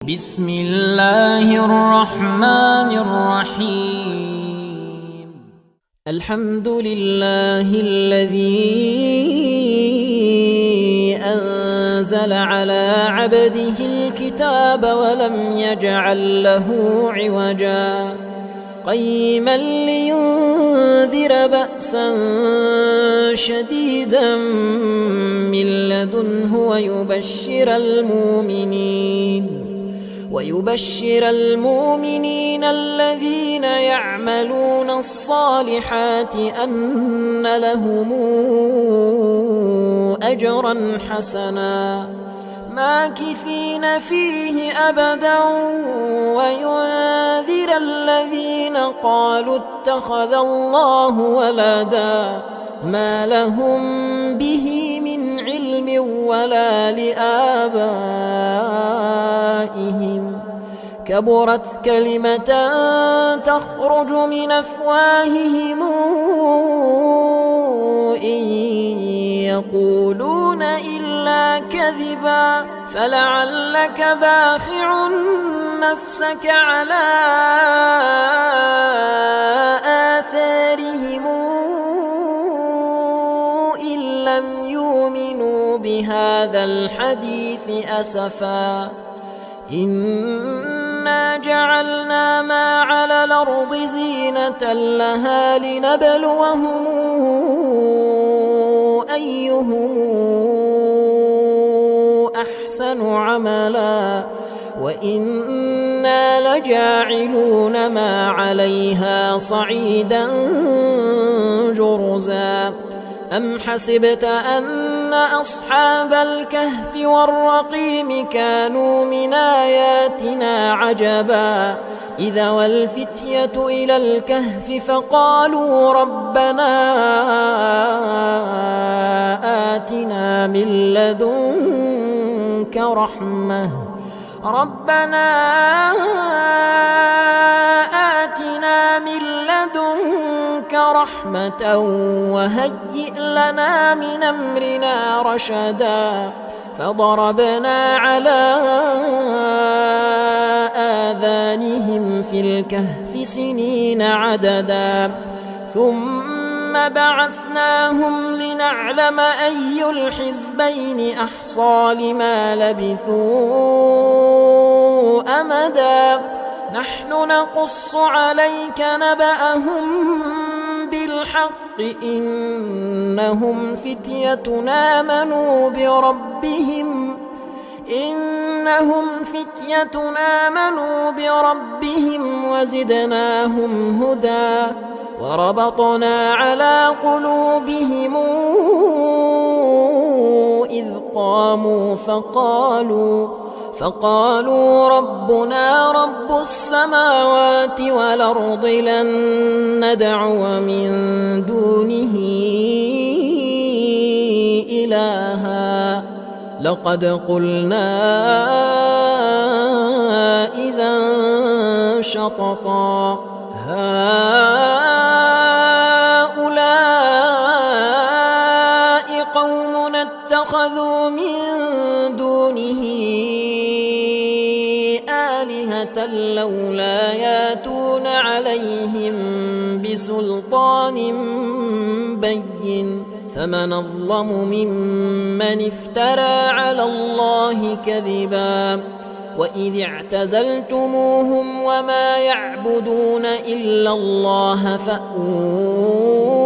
بسم الله الرحمن الرحيم. الحمد لله الذي أنزل على عبده الكتاب ولم يجعل له عوجا قيما لينذر بأسا شديدا من لدنه ويبشر المؤمنين الذين يعملون الصالحات أن لهم أجرا حسنا ماكثين فيه أبدا وينذر الذين قالوا اتخذ الله ولدا ما لهم به من علم ولا لآبائهم كبرت كلمة تخرج من أفواههم إن يقولون إلا كذبا فلعلك باخع نفسك على آثارهم إن لم يؤمنوا بهذا الحديث أسفا إنا جعلنا ما على الأرض زينة لها لنبلوهم أيهم أحسن عملا وإنا لجاعلون ما عليها صعيدا جرزا أم حسبت أن أصحاب الكهف والرقيم كانوا من آياتنا عجبا إذا والفتية إلى الكهف فقالوا ربنا آتنا من لدنك رحمة وهيئ لنا من أمرنا رشدا فضربنا على آذانهم في الكهف سنين عددا ثم بعثناهم لنعلم أي الحزبين أحصى لما لبثوا أمدا نحن نقص عليك نبأهم بالحق إنهم فتية آمنوا بربهم وزدناهم هدى وربطنا على قلوبهم إذ قاموا فقالوا ربنا رب السماوات والأرض لن ندعو من دونه إلها لقد قلنا إذا شططا هؤلاء قوم اتخذوا من دونه آلهة لولا ياتون عليهم بسلطان بين فمن أظلم ممن افترى على الله كذبا وإذ اعتزلتموهم وما يعبدون إلا الله فأووا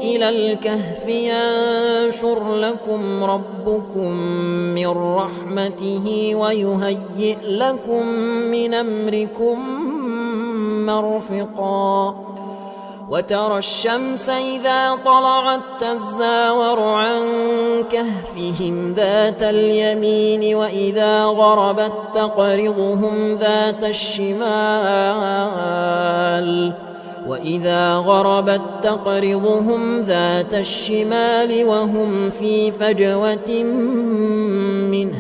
إلى الكهف ينشر لكم ربكم من رحمته ويهيئ لكم من أمركم مرفقا وترى الشمس إذا طلعت تزاور عن كهفهم ذات اليمين وإذا غربت تقرضهم ذات الشمال وهم في فجوة منه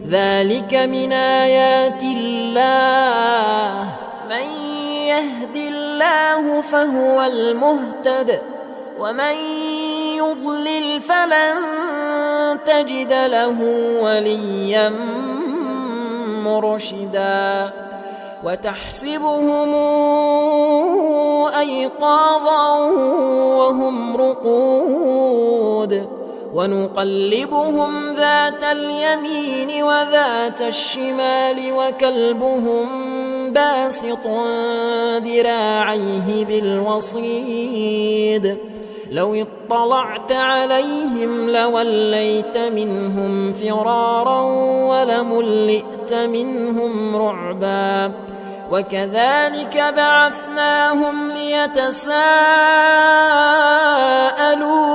ذلك من آيات الله من يهد الله فهو المهتد ومن يضلل فلن تجد له وليا مرشدا وتحسبهم أيقاظا وهم رقود ونقلبهم ذات اليمين وذات الشمال وكلبهم باسط ذراعيه بالوصيد لو اطلعت عليهم لوليت منهم فرارا ولملئت منهم رعبا وكذلك بعثناهم ليتساءلوا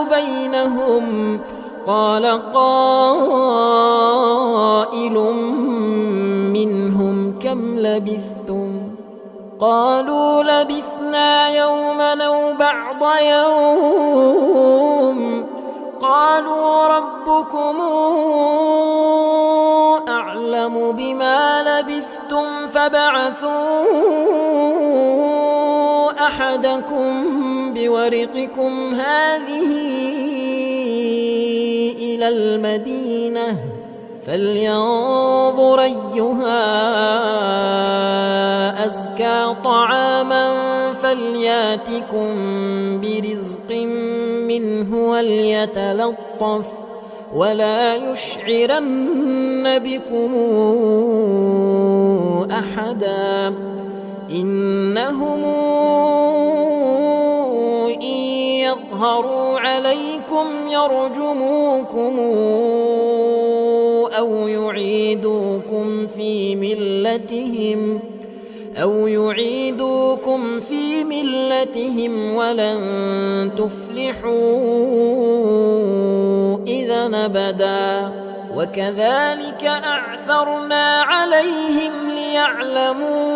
بينهم قال قائل منهم كم لبثتم قالوا لبثنا يوما أو بعض يوم قالوا ربكم أعلم بما لبثتم فابعثوا أحدكم بورقكم هذه إلى المدينة فلينظر أيها أزكى طعاما فلياتكم برزق منه وليتلطف ولا يشعرن بكم أحدا إنهم إن يظهروا عليكم يرجموكم أو يعيدوكم في ملتهم ولن تفلحوا إذا أبدا وكذلك أعثرنا عليهم ليعلموا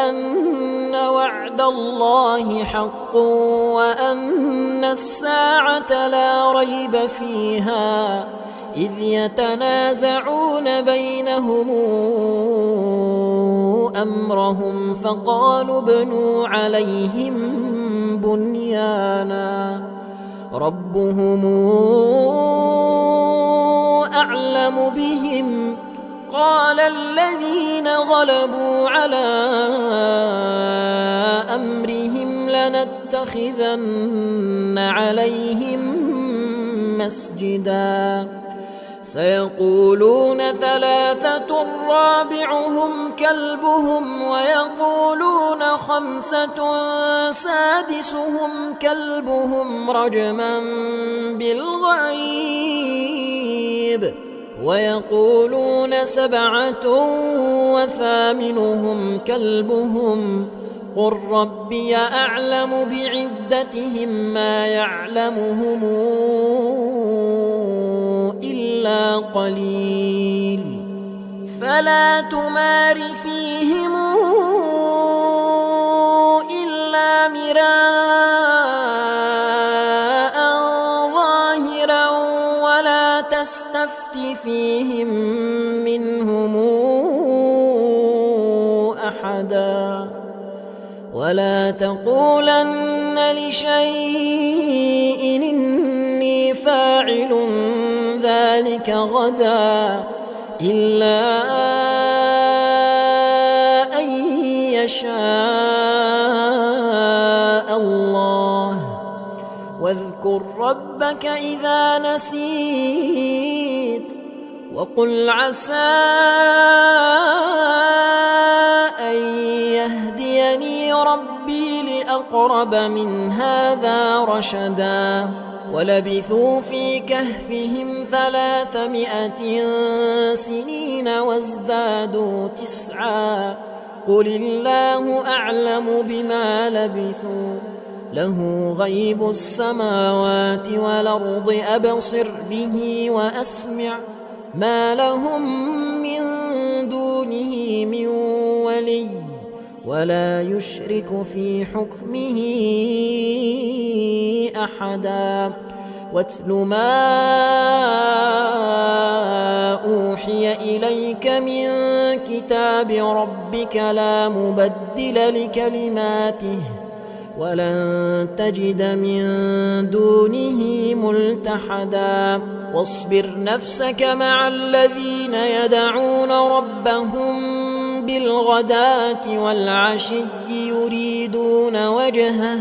أن وعد الله حق وأن الساعة لا ريب فيها إذ يتنازعون بينهم أمرهم فقالوا ابنوا عليهم بنيانا ربهم أعلم بهم قال الذين غلبوا على أمرهم لنتخذن عليهم مسجدا سيقولون ثلاثة رابعهم كلبهم ويقولون خمسة سادسهم كلبهم رجما بالغيب ويقولون سبعة وثامنهم كلبهم قل ربي أعلم بعدتهم ما يعلمهم إلا قليل فلا تمار فيهم إلا مراء ظاهرا ولا تستفت فيهم منهم أحدا ولا تقولن لشيء إني فاعل ذلك غدا إلا أن يشاء الله واذكر ربك إذا نسيت وقل عسى أن يهديني ربي لأقرب من هذا رشدا ولبثوا في كهفهم 300 سنين وازدادوا 9 قل الله أعلم بما لبثوا له غيب السماوات والأرض أبصر به وأسمع ما لهم من دونه من ولي ولا يشرك في حكمه أحدا واتل ما أوحي إليك من كتاب ربك لا مبدل لكلماته ولن تجد من دونه ملتحدا واصبر نفسك مع الذين يدعون ربهم بالغداة والعشي يريدون وجهه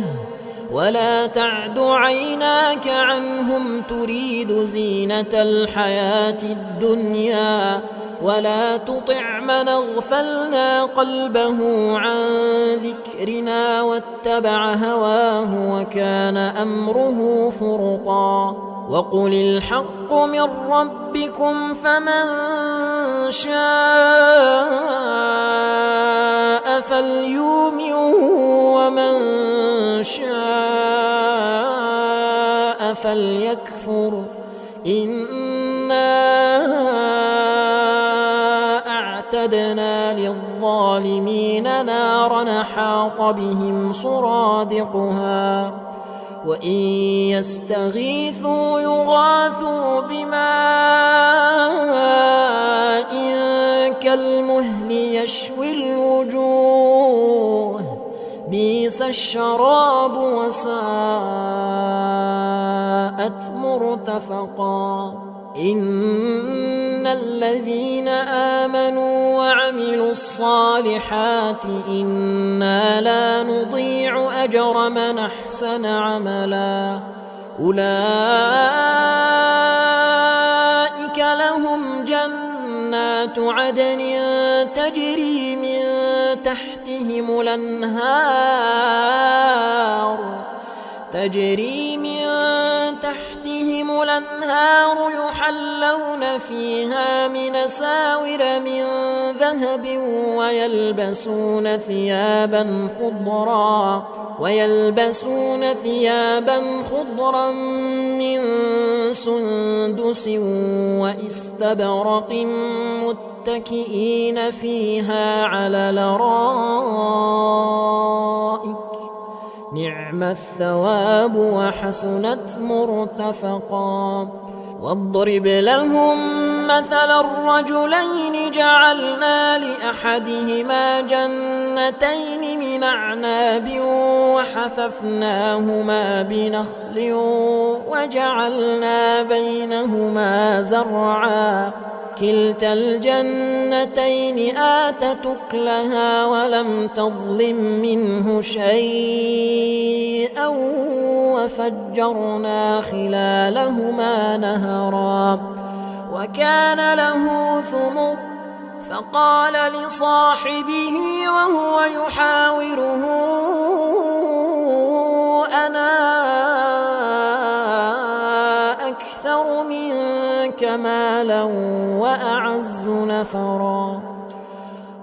ولا تعد عيناك عنهم تريد زينة الحياة الدنيا ولا تطع من اغفلنا قلبه عن ذكرنا واتبع هواه وكان أمره فرطا وقل الحق من ربكم فمن شاء فليؤمن ومن شاء فليكفر إنا أعتدنا للظالمين نارا حاط بهم سرادقها وإن يستغيثوا يغاثوا بماء كالمهل يشوي الوجوه بئس الشراب وساءت مرتفقا إن الذين آمنوا وعملوا الصالحات إنا لا نضيع أجر من أحسن عملا أولئك لهم جنات عدن تجري من تحتهم الأنهار يحلون فيها من أساور من ذهب ويلبسون ثيابا خضرا من سندس وإستبرق متكئين فيها على الأرائك نعم الثواب وحسنت مرتفقا واضرب لهم مثل الرجلين جعلنا لأحدهما جنتين من أعناب وحففناهما بنخل وجعلنا بينهما زرعا كلتا الجنتين آتت أكلها ولم تظلم منه شيئا وفجرنا خلالهما نهرا وكان له ثمر فقال لصاحبه وهو يحاوره أنا أكثر منك مالا وأعز نفرا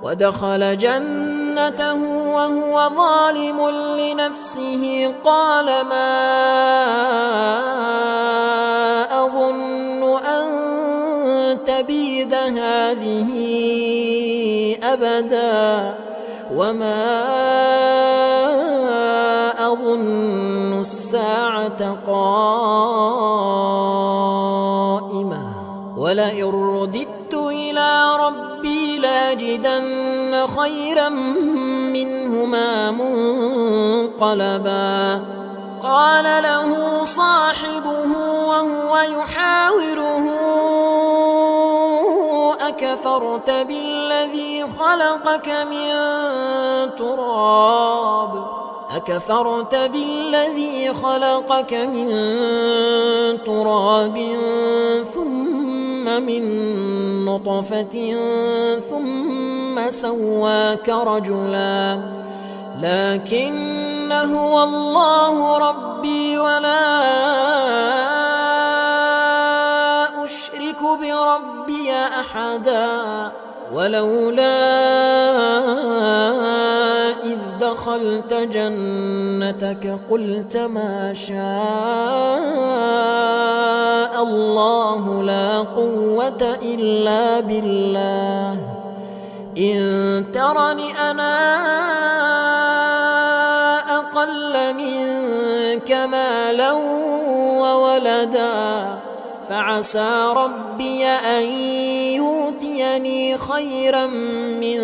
ودخل جنته وهو ظالم لنفسه قال ما أظن أن تبيد هذه أبدا وما أظن الساعة قائمة ولئن رددت إلى ربي لاجدن خيرا منهما منقلبا قال له صاحبه وهو يحاوره أكفرت بالذي خلقك من تراب ثم من نطفة ثم سواك رجلا لكن هو الله ربي ولا أشرك بربي أحدا ولولا إذ دخلت جنتك قلت ما شاء الله لا قوة إلا بالله إن ترني أنا أقل منك مالا وولدا فعسى ربي أن يؤتيني خيرا من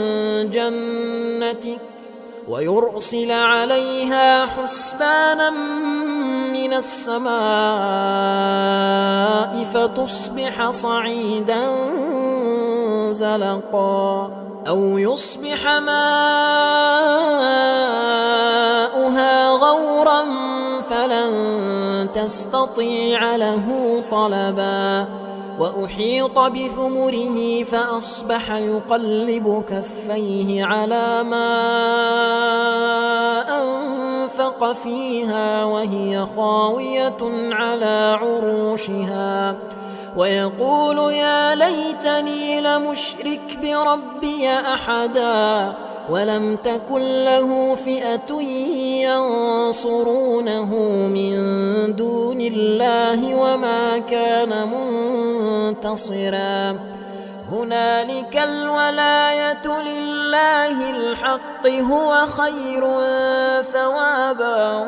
جنتك ويرسل عليها حسبانا من السماء فتصبح صعيدا زلقا أو يصبح ماؤها غورا فلن تستطيع له طلبا وأحيط بثمره فأصبح يقلب كفيه على ما أنفق فيها وهي خاوية على عروشها ويقول يا ليتني لمشرك بربي أحدا ولم تكن له فئة ينصرونه من دون الله وما كان منتصرا هنالك الولاية لله الحق هو خير ثوابا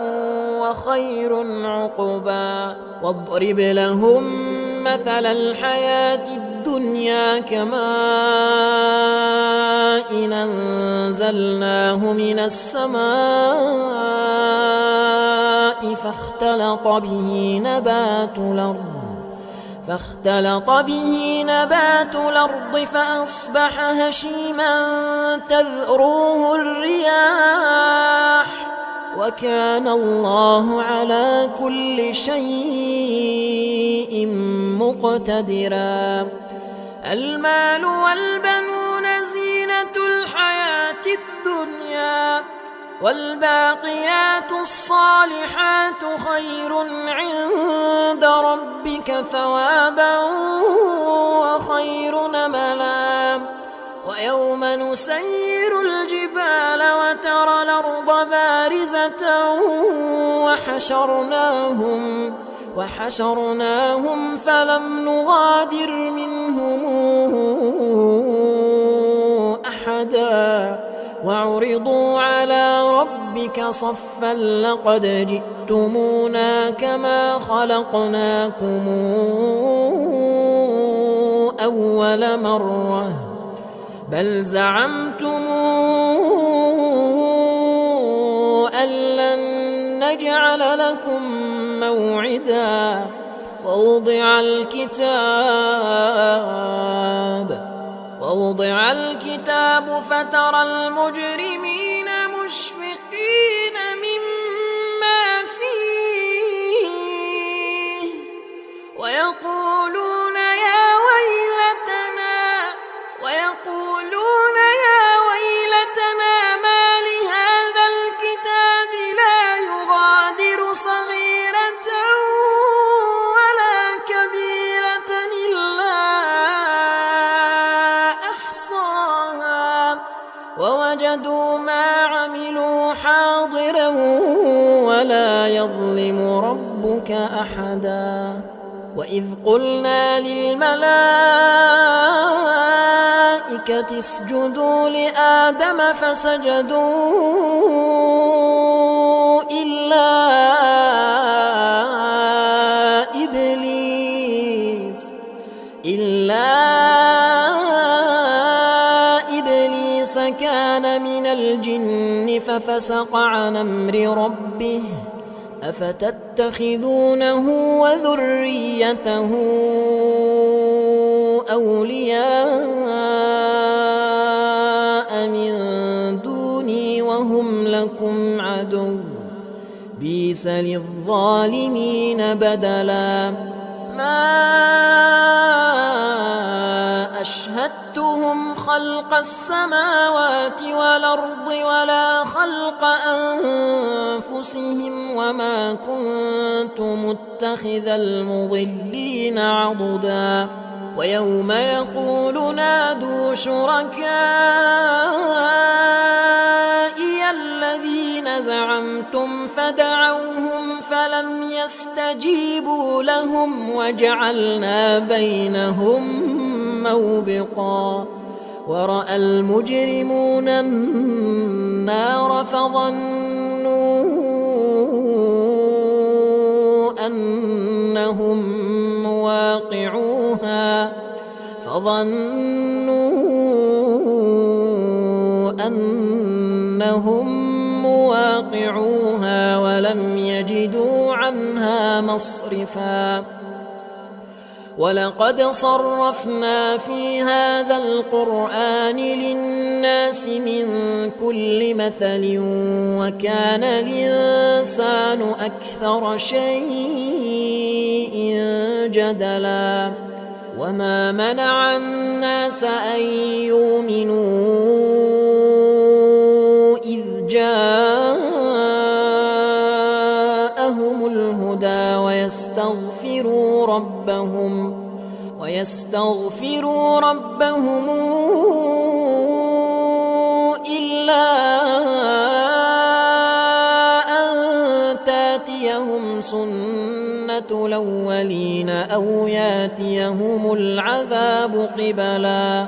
وخير عقبا واضرب لهم مثل الحياة الدنيا كماء أنزلناه من السماء فاختلط به نبات الأرض فأصبح هشيما تذروه الرياح وكان الله على كل شيء مقتدرا المال والبنون زينة الحياة الدنيا والباقيات الصالحات خير عند ربك ثوابا وخير نملا ويوم نسير الجبال وترى الأرض بارزة وحشرناهم فلم نغادر منهم أحدا وعرضوا على ربك صفا لقد جئتمونا كما خلقناكم أول مرة بل زعمتم أن لن نجعل لكم موعدا ووضع الكتاب فترى المجرمين مشفقين مما فيه ويقولون يا ويلتنا ما لهذا الكتاب لا يغادر صغيرة ولا كبيرة إلا أحصاها ووجدوا ما عملوا حاضرا ولا يظلم ربك أحدا وإذ قلنا للملائكة اسجدوا لآدم فسجدوا إلا إبليس كان من الجن ففسق عن أمر ربه أفتتخذونه وذريته أولياء من دوني وهم لكم عدو بئس للظالمين بدلا ما أشهدتهم خلق السماوات والأرض ولا خلق أنفسهم وما كنت متخذ المضلين عضدا ويوم يقول نادوا شركائي الذين زعمتم فدعوهم فلم يستجيبوا لهم وجعلنا بينهم موبقا ورأى المجرمون النار فظنوا أنهم واقعوها ولم يجدوا عنها مصرفا ولقد صرفنا في هذا القرآن للناس من كل مثل وكان الإنسان أكثر شيء جدلا وما منع الناس أن يؤمنوا إذ جاءهم الهدى ويستغفروا ربهم إلا أن تاتيهم سنة الأولين أو ياتيهم العذاب قبلا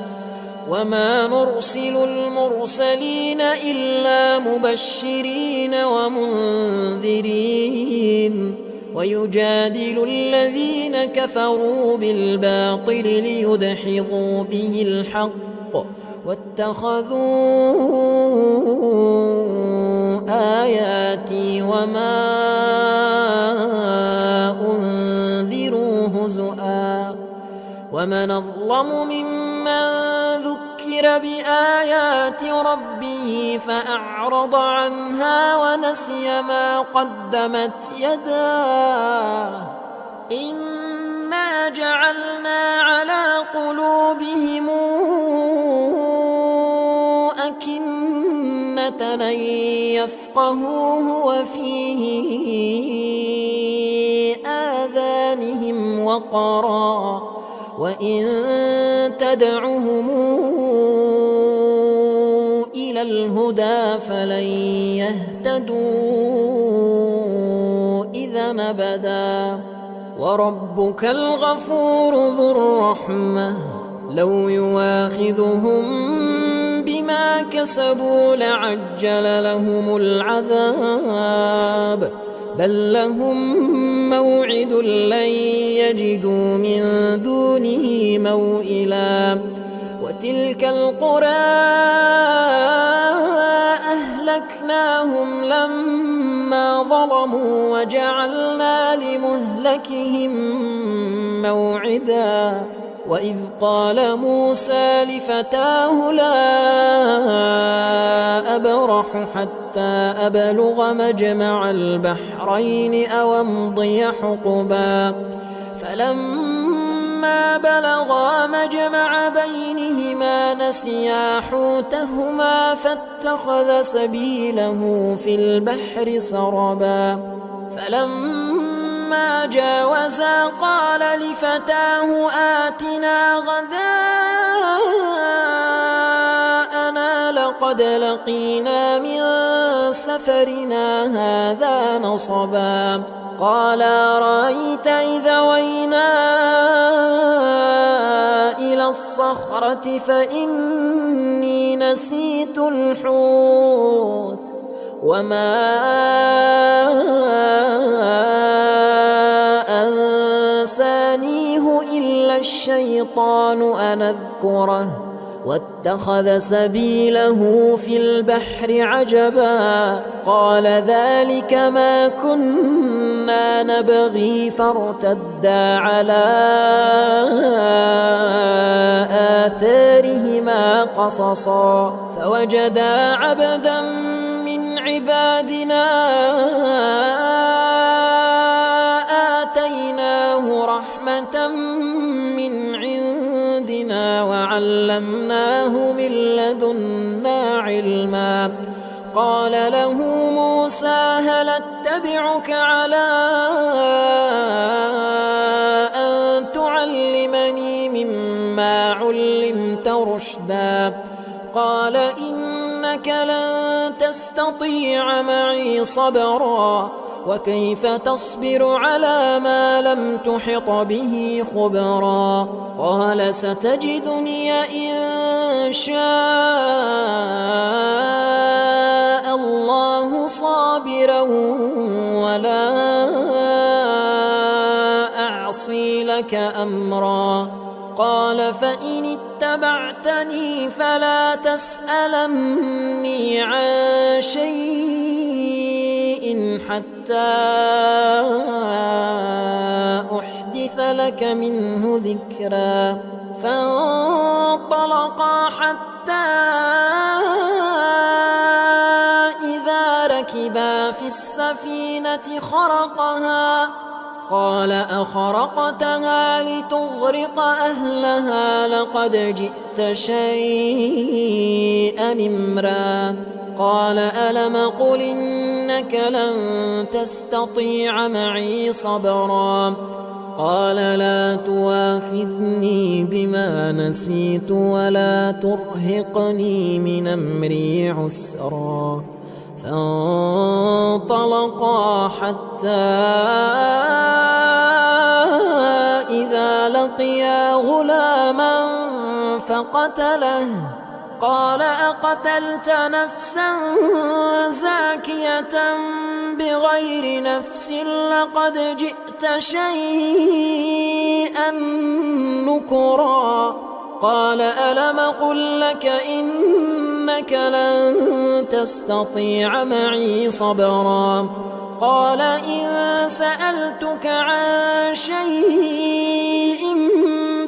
وما نرسل المرسلين إلا مبشرين ومنذرين ويجادل الذين كفروا بالباطل ليدحضوا به الحق واتخذوا آياتي وما أنذروا هزؤا ومن أظلم ممن ذكر بآيات ربه فأعرض عنها ونسي ما قدمت يداه إنا جعلنا على قلوبهم أكنة أن يفقهوه وفي آذانهم وقرا وإن تدعهم إلى الهدى فلن يهتدوا إذا أبدا وربك الغفور ذو الرحمة لو يواخذهم بما كسبوا لعجل لهم العذاب بل لهم موعد لن يجدوا من دونه موئلا وتلك القرى أهلكناهم لما ظلموا وجعلنا لمهلكهم موعدا وإذ قال موسى لفتاه لا أبرح حتى أبلغ مجمع البحرين أو أمضي حقبا فلما بلغا مجمع بينهما نسيا حوتهما فاتخذ سبيله في البحر سربا فلما جاوزا قال لفتاه آتنا غداءنا لقد لقينا من سفرنا هذا نصبا قال أرأيت إذا وينا إلى الصخرة فإني نسيت الحوت وما أنسانيه إلا الشيطان أن أذكره واتخذ سبيله في البحر عجبا قال ذلك ما كنا نبغي فارتدا على آثارهما قصصا فوجدا عبدا من عبادنا آتيناه رحمة من عندنا وعلمناه من لدنا علما قال له موسى هل اتبعك على أن تعلمني مما علمت رشدا قال إنك لن تستطيع معي صبرا وكيف تصبر على ما لم تحط به خبرا قال ستجدني إن شاء الله صابرا ولا أعصي لك أمرا قال فإن اتبعتني فلا تسألني عن شيء حتى أحدث لك منه ذكرا فانطلقا حتى إذا ركبا في السفينة خرقها قال أخرقتها لتغرق أهلها لقد جئت شيئا إمرا قال ألم قل إنك لن تستطيع معي صبرا قال لا تواخذني بما نسيت ولا ترهقني من أمري عسرا فانطلقا حتى إذا لقيا غلاما فقتله قال أقتلت نفسا زاكية بغير نفس لقد جئت شيئا نكرا قال ألم قل لك إنك لن تستطيع معي صبرا قال إن سألتك عن شيء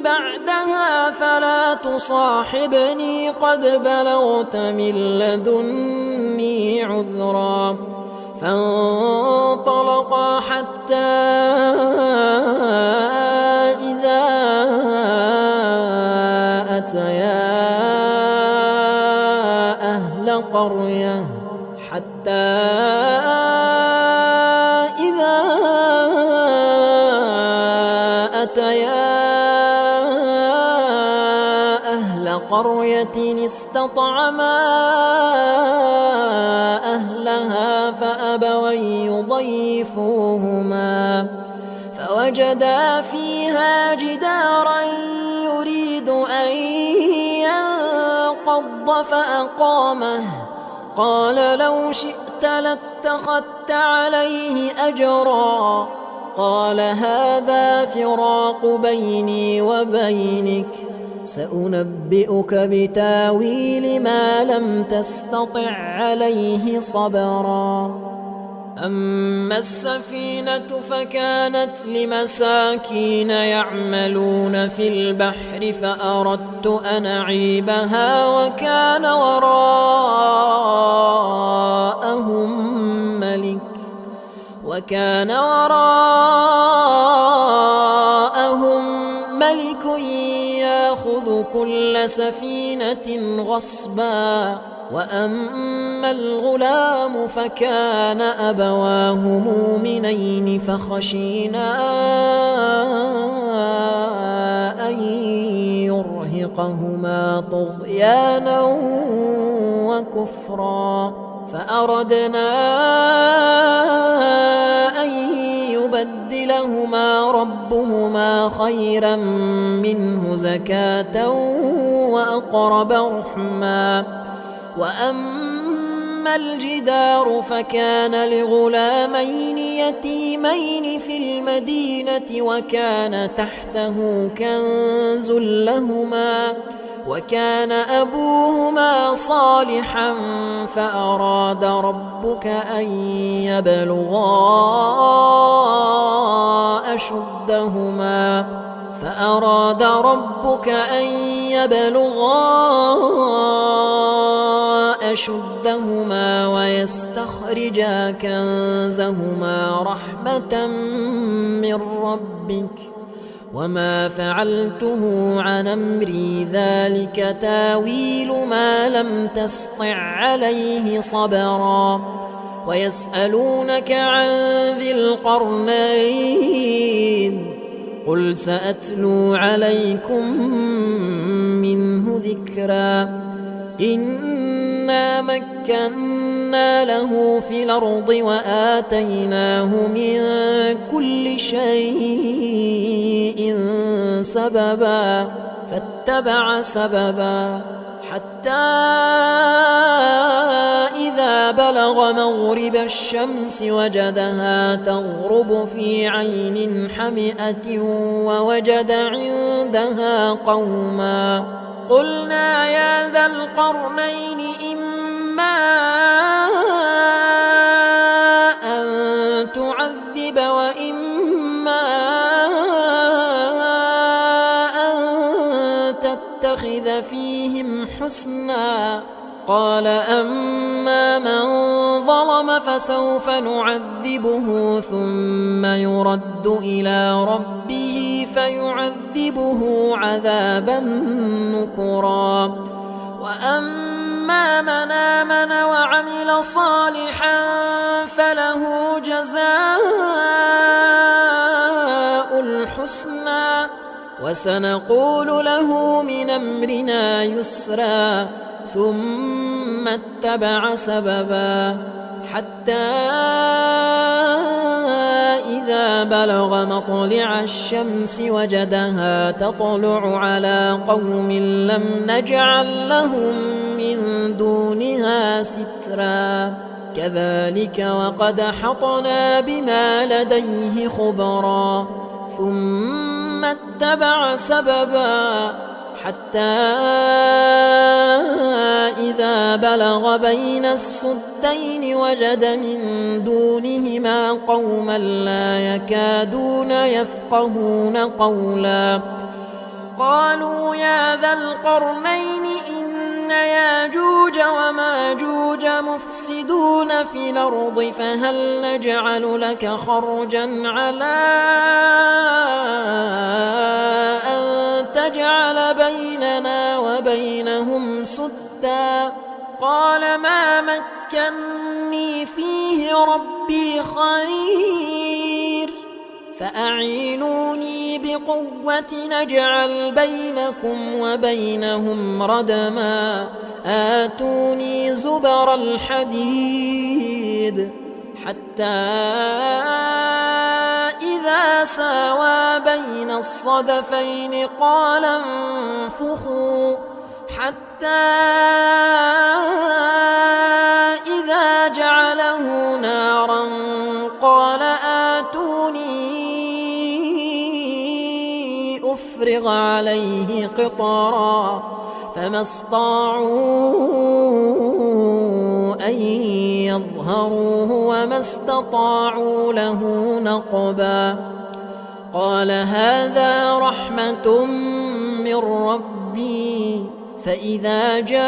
بعدها فلا تصاحبني قد بلغت من لدني عذرا فانطلقا حتى إذا أتيا أهل قرية قرية استطعما أهلها فأبوا يضيفوهما فوجدا فيها جدارا يريد أن ينقض فأقامه قال لو شئت لاتخذت عليه أجرا قال هذا فراق بيني وبينك سأنبئك بتاويل ما لم تستطع عليه صبرا أما السفينة فكانت لمساكين يعملون في البحر فأردت أن أعيبها وكان وراءهم ملك يأخذ كل سفينة غصبا وأما الغلام فكان أبواه مؤمنين فخشينا أن يرهقهما طغيانا وكفرا فأردنا أن يبدلهما ربهما خيرا منه زكاة وأقرب رحما وأما الجدار فكان لغلامين يتيمين في المدينة وكان تحته كنز لهما وكان أبوهما صالحا فأراد ربك أن يبلغا أشدهما ويستخرجا كنزهما رحمة من ربك وما فعلته عن أمري ذلك تاويل ما لم تسطع عليه صبرا ويسألونك عن ذي القرنين قل سأتلو عليكم منه ذكرا إنا مكنا له في الأرض وآتيناه من كل شيء سببا فاتبع سببا حتى إذا بلغ مغرب الشمس وجدها تغرب في عين حمئة ووجد عندها قوما قلنا يا ذا القرنين إما أن تعذب وإما أن تتخذ فيهم حسنا قال أما من ظلم فسوف نعذبه ثم يرد إلى ربه فيعذبه عذابا نكرا وأما من آمن وعمل صالحا فله جزاء الحسنى وسنقول له من أمرنا يسرا ثم اتبع سببا حتى إذا بلغ مطلع الشمس وجدها تطلع على قوم لم نجعل لهم من دونها سترا كذلك وقد حطنا بما لديه خبرا ثم اتبع سببا حتى إذا بلغ بين السدين وجد من دونهما قوما لا يكادون يفقهون قولا قالوا يا ذا القرنين إن ياجوج وماجوج مفسدون في الأرض فهل نجعل لك خرجا على أن تجعل بيننا وبينهم سدا قال ما مكني فيه ربي خير فأعينوني بقوة نجعل بينكم وبينهم ردما آتوني زبر الحديد حتى إذا ساوى بين الصدفين قال انفخوا حتى إذا جعله نارا قال آتوني أفرغ عليه قطرا فما استطاعوا أن يظهروه وما استطاعوا له نقبا قال هذا رحمة من ربي فإذا جاء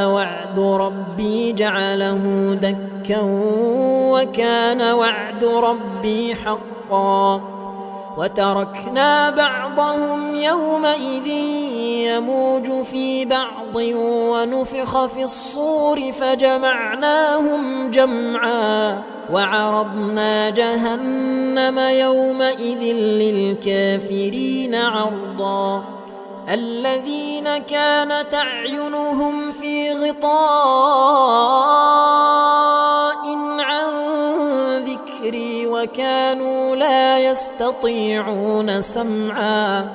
وعد ربي جعله دكا وكان وعد ربي حقا وتركنا بعضهم يومئذ يموج في بعض ونفخ في الصور فجمعناهم جمعا وعرضنا جهنم يومئذ للكافرين عرضا الذين كانت أعينهم في غطاء عن ذكري وكانوا لا يستطيعون سمعا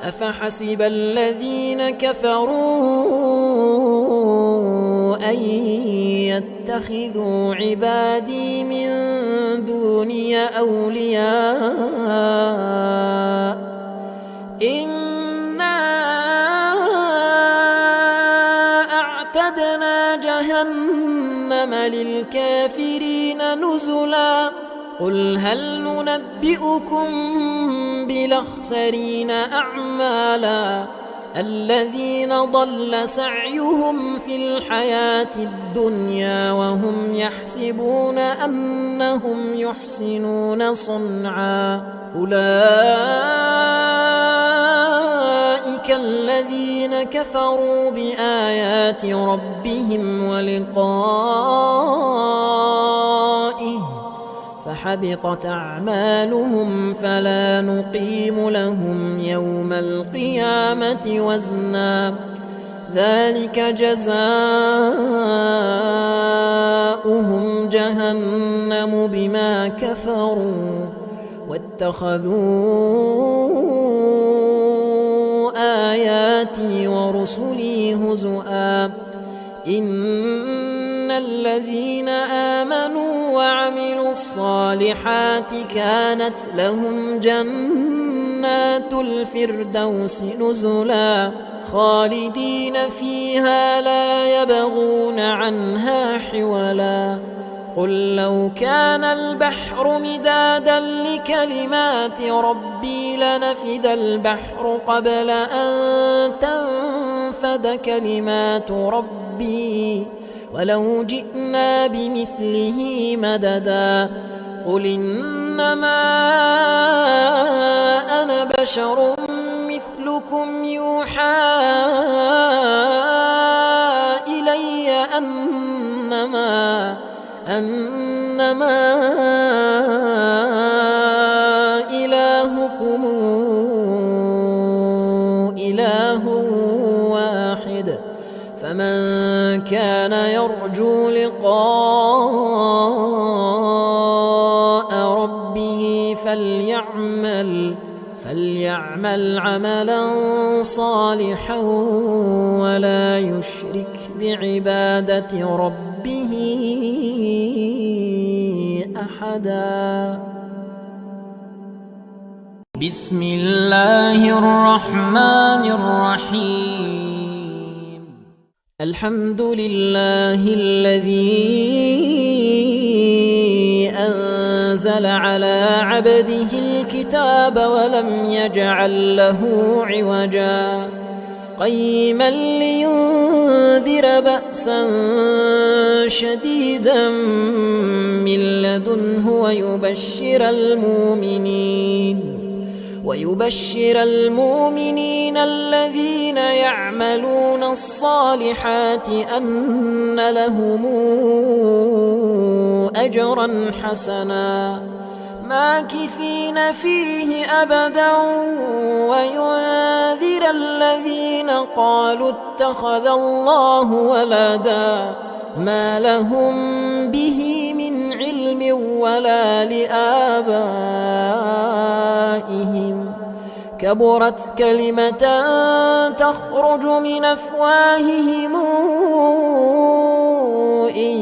أفحسب الذين كفروا أن يتخذوا عبادي من دوني أولياء إنا أعتدنا جهنم للكافرين نزلا قل هل ننبئكم بالأخسرين أعمالا الذين ضل سعيهم في الحياة الدنيا وهم يحسبون أنهم يحسنون صنعا أولئك الذين كفروا بآيات ربهم ولقائه فحبطت أعمالهم فلا نقيم لهم يوم القيامة وزنا ذلك جزاؤهم جهنم بما كفروا واتخذوا آياتي ورسلي هزؤا إن الذين آمنوا وعملوا الصالحات كانت لهم جنات جنات الفردوس نزلا خالدين فيها لا يبغون عنها حولا قل لو كان البحر مدادا لكلمات ربي لنفد البحر قبل أن تنفد كلمات ربي ولو جئنا بمثله مددا قل إنما أنا بشر مثلكم يوحى إلي أنما إلهكم إله واحد فمن كان يرجو لقاء ربه فليعمل عملا صالحا ولا يشرك بعبادة ربه أحدا. بسم الله الرحمن الرحيم. الحمد لله الذي أنزل على عبده الكتاب ولم يجعل له عوجا قيما لينذر بأسا شديدا من لدنه ويبشر المؤمنين الذين يعملون الصالحات أن لهم أجرا حسنا ماكثين فيه أبدا وينذر الذين قالوا اتخذ الله ولدا ما لهم به من علم ولا لآبائهم كبرت كلمة تخرج من أفواههم إن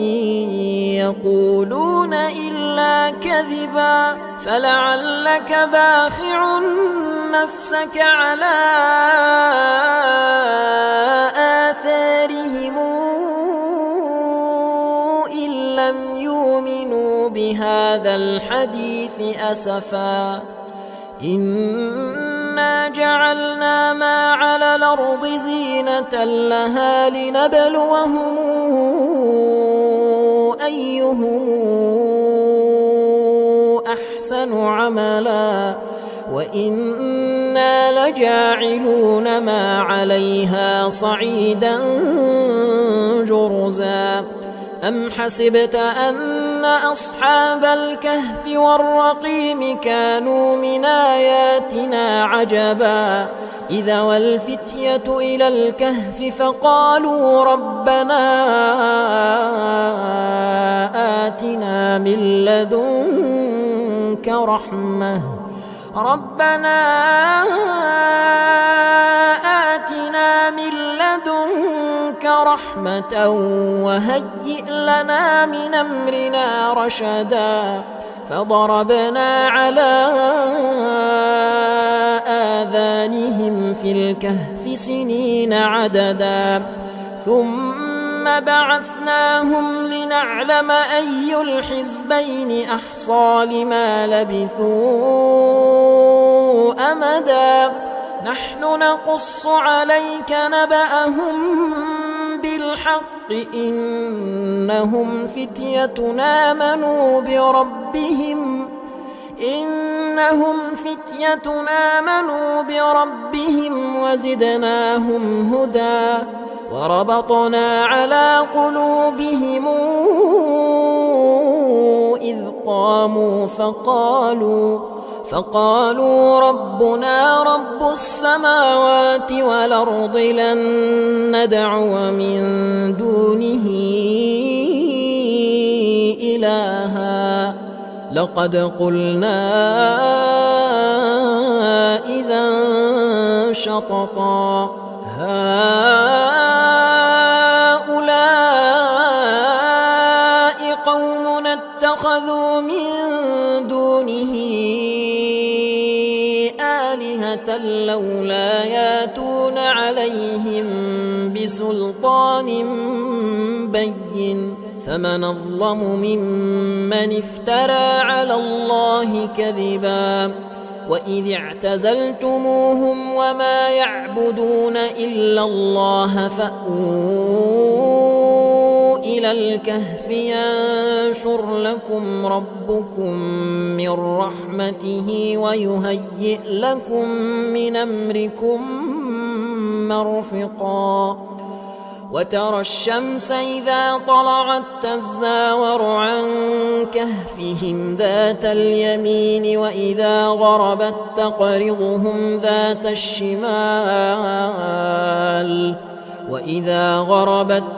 يقولون إلا كذبا فلعلك باخع نفسك على آثارهم إن لم يؤمنوا بهذا الحديث أسفا إنا جعلنا ما على الأرض زينة لها لنبلوهم أيهم أحسن عملا وإنا لجاعلون ما عليها صعيدا جرزا أم حسبت أن أصحاب الكهف والرقيم كانوا من آياتنا عجبا إذا والفتية إلى الكهف فقالوا ربنا آتنا من لدنك رحمة وهيئ لنا من أمرنا رشدا فضربنا على آذانهم في الكهف سنين عددا ثم بعثناهم لنعلم أي الحزبين أحصى لما لبثوا أمدا نحن نقص عليك نبأهم بالحق إنهم فتية آمنوا بربهم وزدناهم هدى وربطنا على قلوبهم إذ قاموا فقالوا ربنا رب السماوات والأرض لن ندعو من دونه إلها لقد قلنا إذا شططا هؤلاء قومنا اتخذوا من دونه لولا ياتون عليهم بسلطان بين فمن أظلم ممن افترى على الله كذبا وإذ اعتزلتموهم وما يعبدون إلا الله فأووا إلى الكهف ينشر لكم ربكم من رحمته ويهيئ لكم من أمركم مرفقا وترى الشمس إذا طلعت تزاور عن كهفهم ذات اليمين وإذا غربت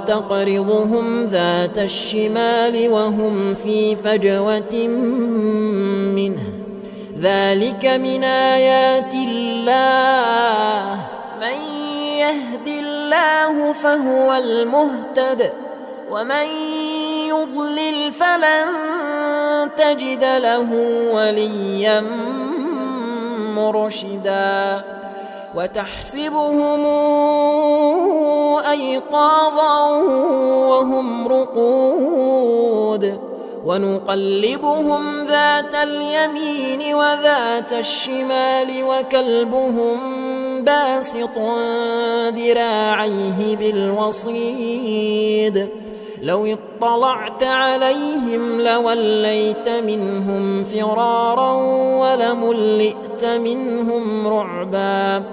تقرضهم ذات الشمال وهم في فجوة منه ذلك من آيات الله من يهد الله فهو المهتد ومن يضلل فلن تجد له وليا مرشدا وتحسبهم أيقاظا وهم رقود ونقلبهم ذات اليمين وذات الشمال وكلبهم باسط ذراعيه بالوصيد لو اطلعت عليهم لوليت منهم فرارا ولملئت منهم رعبا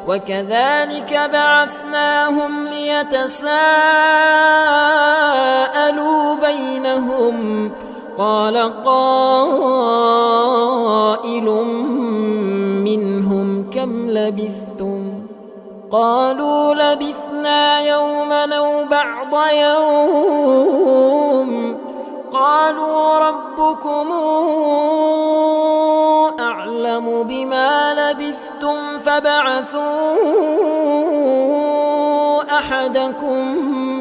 وكذلك بعثناهم ليتساءلوا بينهم قال قائل منهم كم لبثتم قالوا لبثنا يوما أو بعض يوم قالوا ربكم أعلم بما لبثتم فابعثوا أحدكم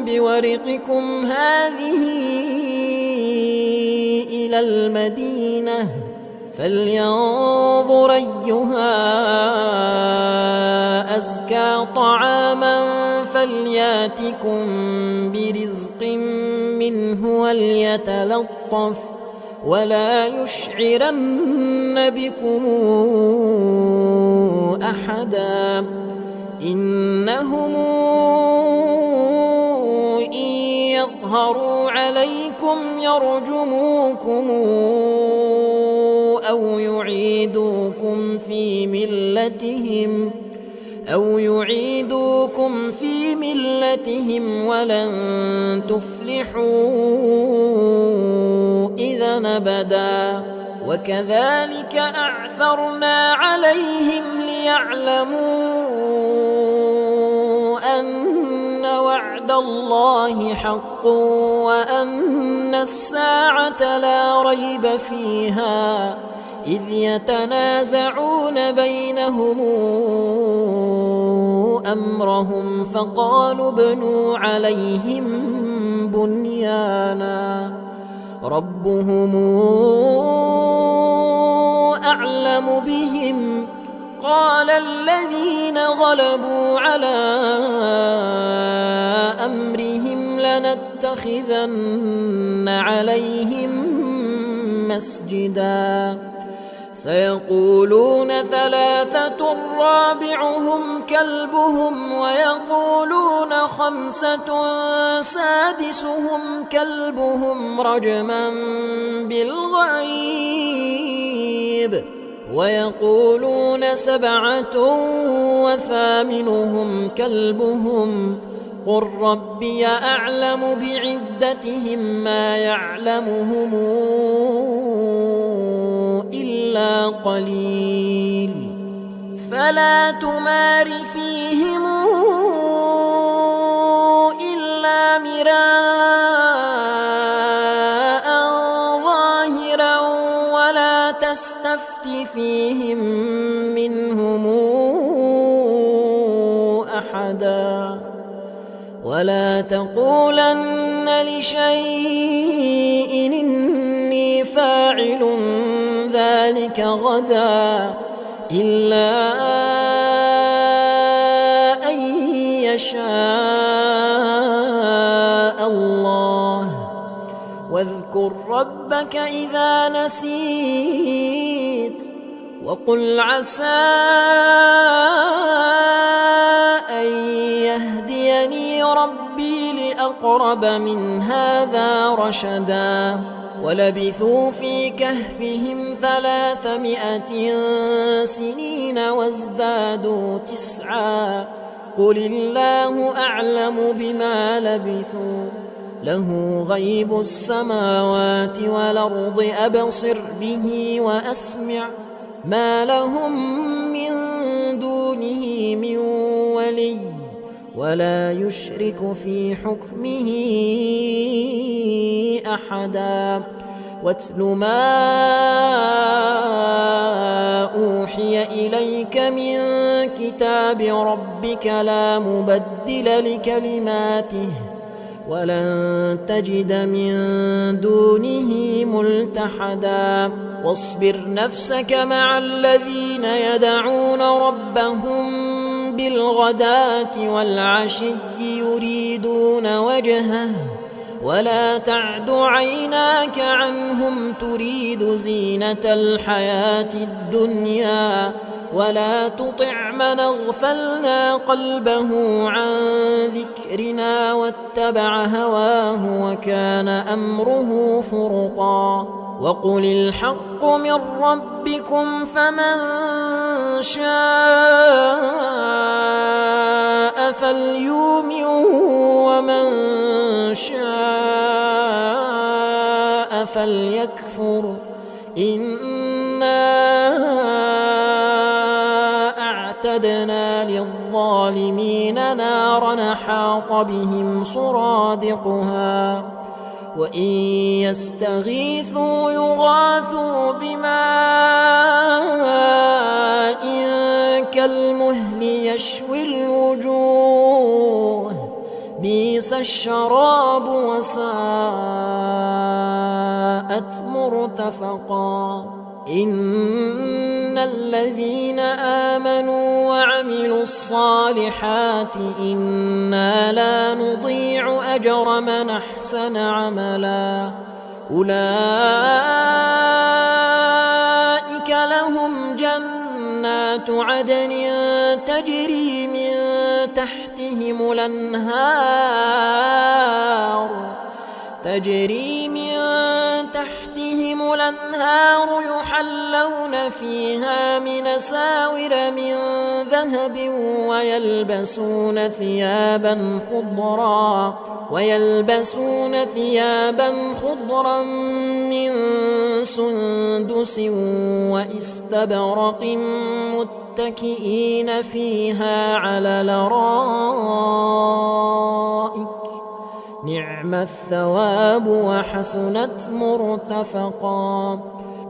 بورقكم هذه إلى المدينة فلينظر أيها أزكى طعاما فلياتكم برزق منه وليتلطف ولا يشعرن بكم أحدا إنهم إن يظهروا عليكم يرجموكم أو يعيدوكم في ملتهم ولن تفلحوا إذا أبدا وكذلك أعثرنا عليهم ليعلموا أن وعد الله حق وأن الساعة لا ريب فيها إذ يتنازعون بينهم أمرهم فقالوا ابنوا عليهم بنيانا ربهم أعلم بهم قال الذين غلبوا على أمرهم لنتخذن عليهم مسجدا سيقولون ثلاثة رابعهم كلبهم ويقولون خمسة سادسهم كلبهم رجما بالغيب ويقولون سبعة وثامنهم كلبهم قل ربي أعلم بعدتهم ما يعلمهم إلا قليل فلا تمار فيهم إلا مراء ظاهرا ولا تستفت فيهم منهم أحدا ولا تقولن لشيء إني فاعل ذلك غدا إلا يشاء الله. واذكر ربك إذا نسيت وقل عسى أن يهديني ربي لأقرب من هذا رشدا. ولبثوا في كهفهم 300 سنين وازدادوا 9 قل الله أعلم بما لبثوا له غيب السماوات والأرض أبصر به وأسمع ما لهم من دونه من ولي ولا يشرك في حكمه أحدا. واتل ما أوحي إليك من كتاب ربك لا مبدل لكلماته ولن تجد من دونه ملتحدا. واصبر نفسك مع الذين يدعون ربهم بالغداة والعشي يريدون وجهه ولا تعد عيناك عنهم تريد زينة الحياة الدنيا ولا تطع من اغفلنا قلبه عن ذكرنا واتبع هواه وكان أمره فرطا. وقل الحق من ربكم فمن شاء فليؤمن ومن شاء فليكفر. إنا أعتدنا للظالمين نارا حاط بهم سرادقها وإن يستغيثوا يغاثوا بماء كالمهل يشوي الوجوه بئس الشراب وساءت مرتفقا. إن الذين آمنوا وعملوا الصالحات إنا لا نضيع أجر من أحسن عملا. أولئك لهم جنات عدن تجري من تحتهم الأنهار يحلون فيها من أساور من ذهب ويلبسون ثيابا خضرا من سندس وإستبرق متكئين فيها على الأرائك نعم الثواب وحسنت مرتفقا.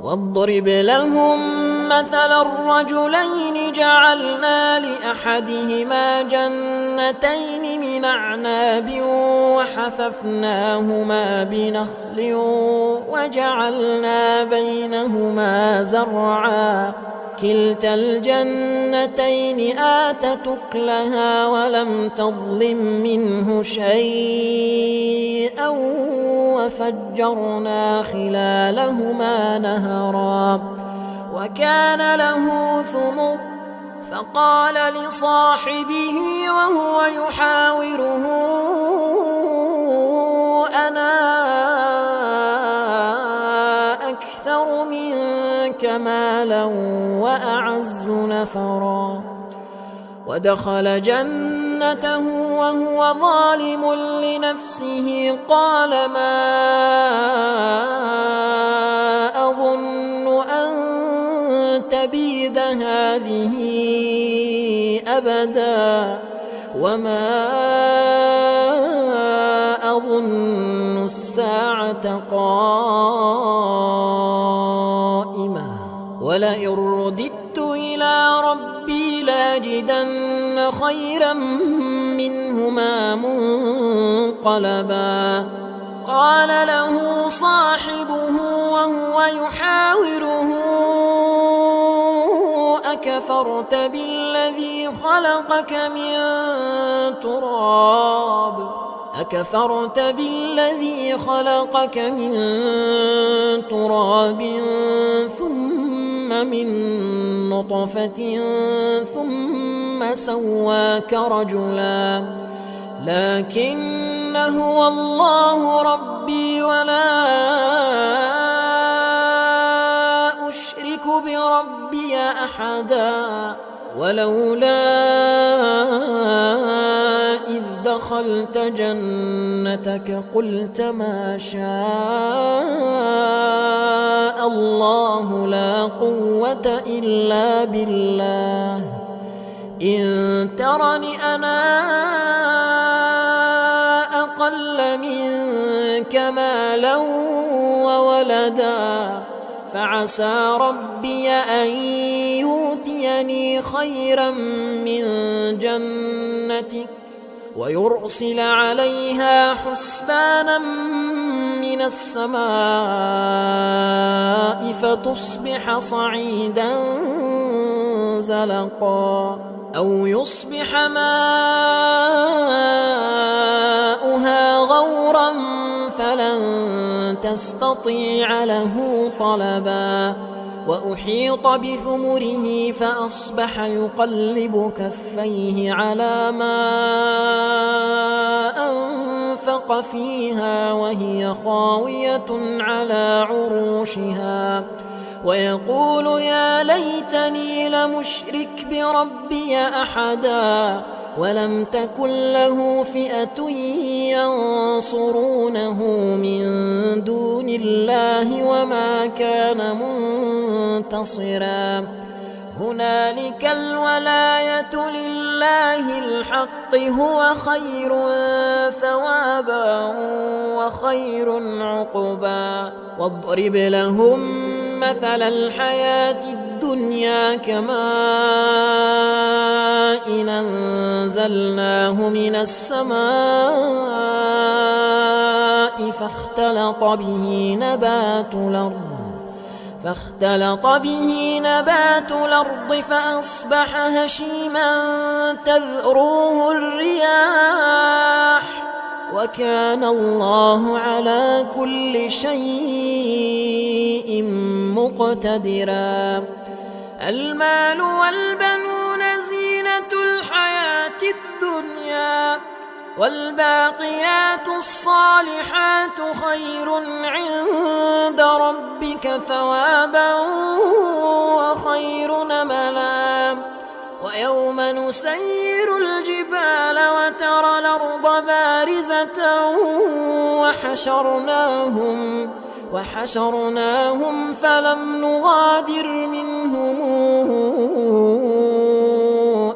واضرب لهم مثل الرجلين جعلنا لأحدهما جنتين من أعناب وحففناهما بنخل وجعلنا بينهما زرعا كلتا الجنتين آتت أكلها ولم تظلم منه شيئا وفجرنا خلالهما نهرا وكان له ثمر فقال لصاحبه وهو يحاوره أنا أكثر منك مالا وأعز نفرا. ودخل جنته وهو ظالم لنفسه قال ما أظن أن تبيد هذه أبدا وما أظن الساعة قائمة ولئن رددت إلى ربي لاجدن خيرا منهما منقلبا. قال له صاحبه وهو يحاوره أكفرت بالذي خلقك من تراب ثم من نطفة ثم سواك رجلا لكن هو الله ربي ولا أشرك بربي أحدا ولولا إذ دخلت جنتك قلت ما شاء الله لا قوة إلا بالله إن ترني أنا أقل منك مالا وولدا فعسى ربي أن يؤتيني خيرا من جنتك ويرسل عليها حسبانا من السماء فتصبح صعيدا زلقا أو يصبح ماؤها غورا فلن تستطيع له طلبا وأحيط بثمره فأصبح يقلب كفيه على ما أنفق فيها وهي خاوية على عروشها ويقول يا ليتني لمشرك بربي أحدا ولم تكن له فئة ينصرونه من دون الله وما كان منتصرا هنالك الولاية لله الحق هو خير ثوابا وخير عقبا واضرب لهم مثل الحياة الدنيا كماء أنزلناه من السماء فاختلط به نبات الأرض فأصبح هشيما تذروه الرياح وكان الله على كل شيء مقتدرا المال والبنون زينة الحياة الدنيا والباقيات الصالحات خير عند ربك ثوابا وخير نملا ويوم نسير الجبال وترى الأرض بارزة وحشرناهم فلم نغادر منهم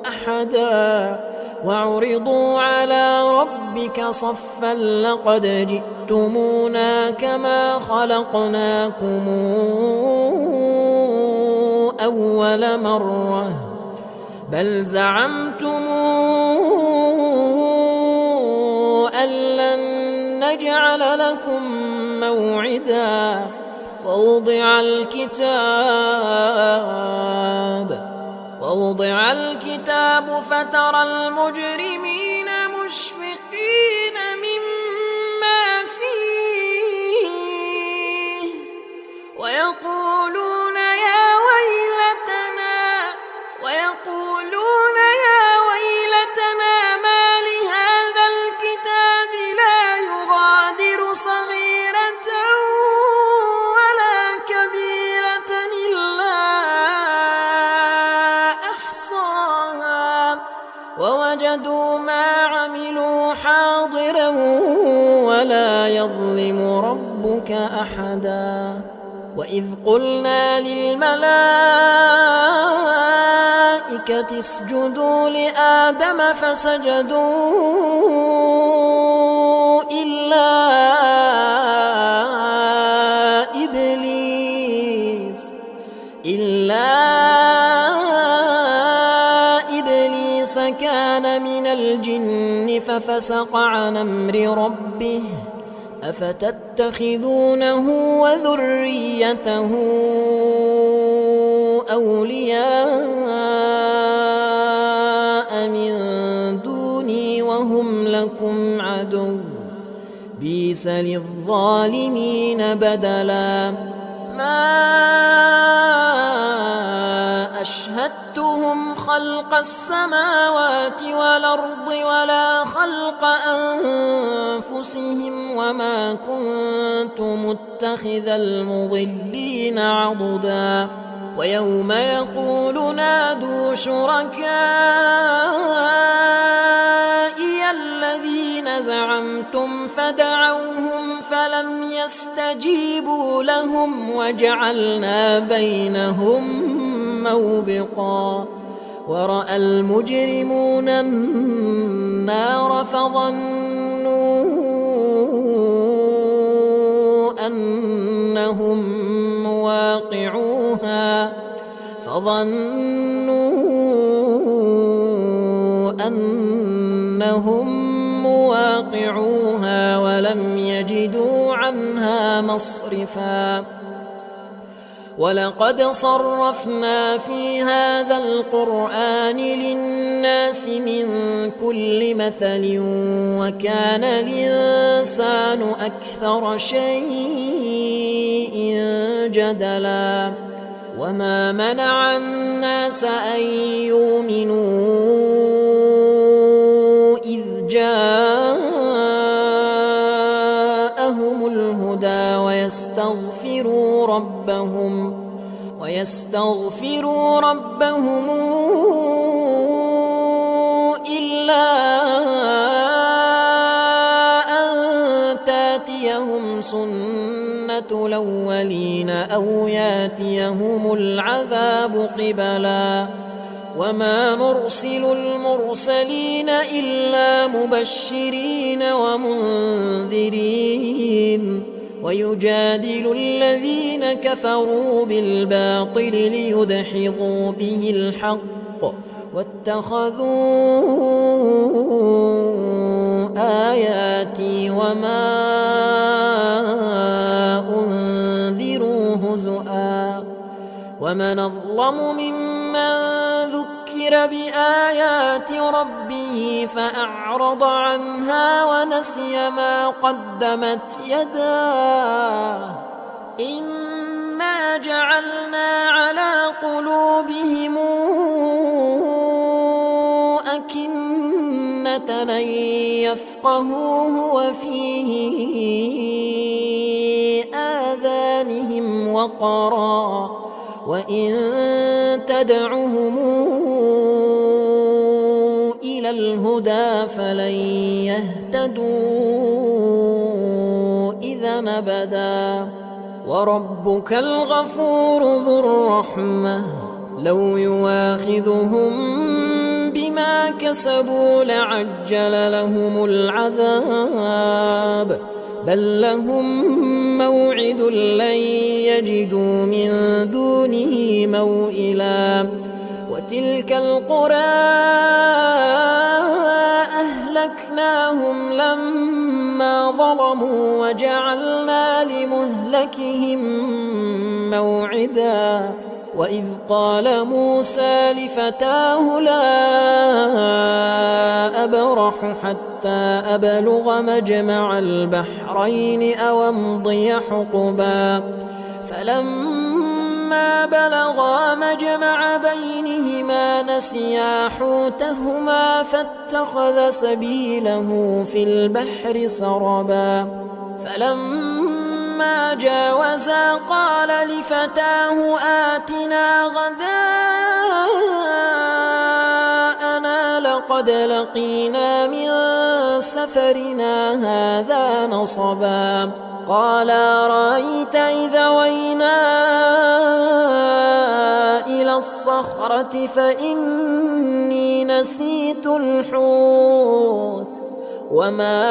أحدا وعرضوا على ربك صفا لقد جئتمونا كما خلقناكم أول مرة بل زعمتم أن لن نجعل لكم موعدا ووضع الكتاب فترى المجرمين مشفقين مما فيه ويقولون يا ويلتنا ما لهذا الكتاب لا يغادر صغيرة ولا كبيرة إلا أحصاها ووجدوا ما عملوا حاضرا ولا يظلم ربك أحدا وإذ قلنا للملائكة اسجدوا لآدم فسجدوا إلا إبليس كان من الجن ففسق عن أمر ربه أفتتخذونه وذريته أولياء دوني وهم لكم عدو بئس للظالمين بدلا ما أشهدتهم خلق السماوات والأرض ولا خلق أنفسهم وما كنت متخذ المضلين عضدا ويوم يقول نادوا شركائي الذين زعمتم فدعوهم فلم يستجيبوا لهم وجعلنا بينهم موبقا ورأى المجرمون النار فظنوا أنهم مواقعوها ولم يجدوا عنها مصرفا ولقد صرفنا في هذا القرآن للناس من كل مثل وكان الإنسان أكثر شيء جدلا وما منع الناس أن يؤمنوا إذ جاءهم الهدى ويستغفروا ربهم إلا أن تاتيهم سنة الأولين أو ياتيهم العذاب قبلا وما نرسل المرسلين إلا مبشرين ومنذرين ويجادل الذين كفروا بالباطل ليدحضوا به الحق واتخذوا آياتي وما أنذروا هزؤا ومن أظلم ممن ذكر بآيات ربه فأعرض عنها ونسي ما قدمت يداه إنا جعلنا على قلوبهم أكنة أن يفقهوه وفي آذانهم وقرا وإن تدعهم إلى الهدى فلن يهتدوا إذا أبدا وربك الغفور ذو الرحمة لو يواخذهم بما كسبوا لعجل لهم العذاب بل لهم موعد لن يجدوا من دونه موئلا وتلك القرى أهلكناهم لما ظلموا وجعلنا لمهلكهم موعدا وإذ قال موسى لفتاه لا أبرح حتى أبلغ مجمع البحرين أو أمضي حقبا فلما بلغا مجمع بينهما نسيا حوتهما فاتخذ سبيله في البحر سربا فلما جاوزا قال لفتاه آتنا غداءنا لقد لقينا من سفرنا هذا نصبا قال أرأيت إذا وينا إلى الصخرة فإني نسيت الحوت وما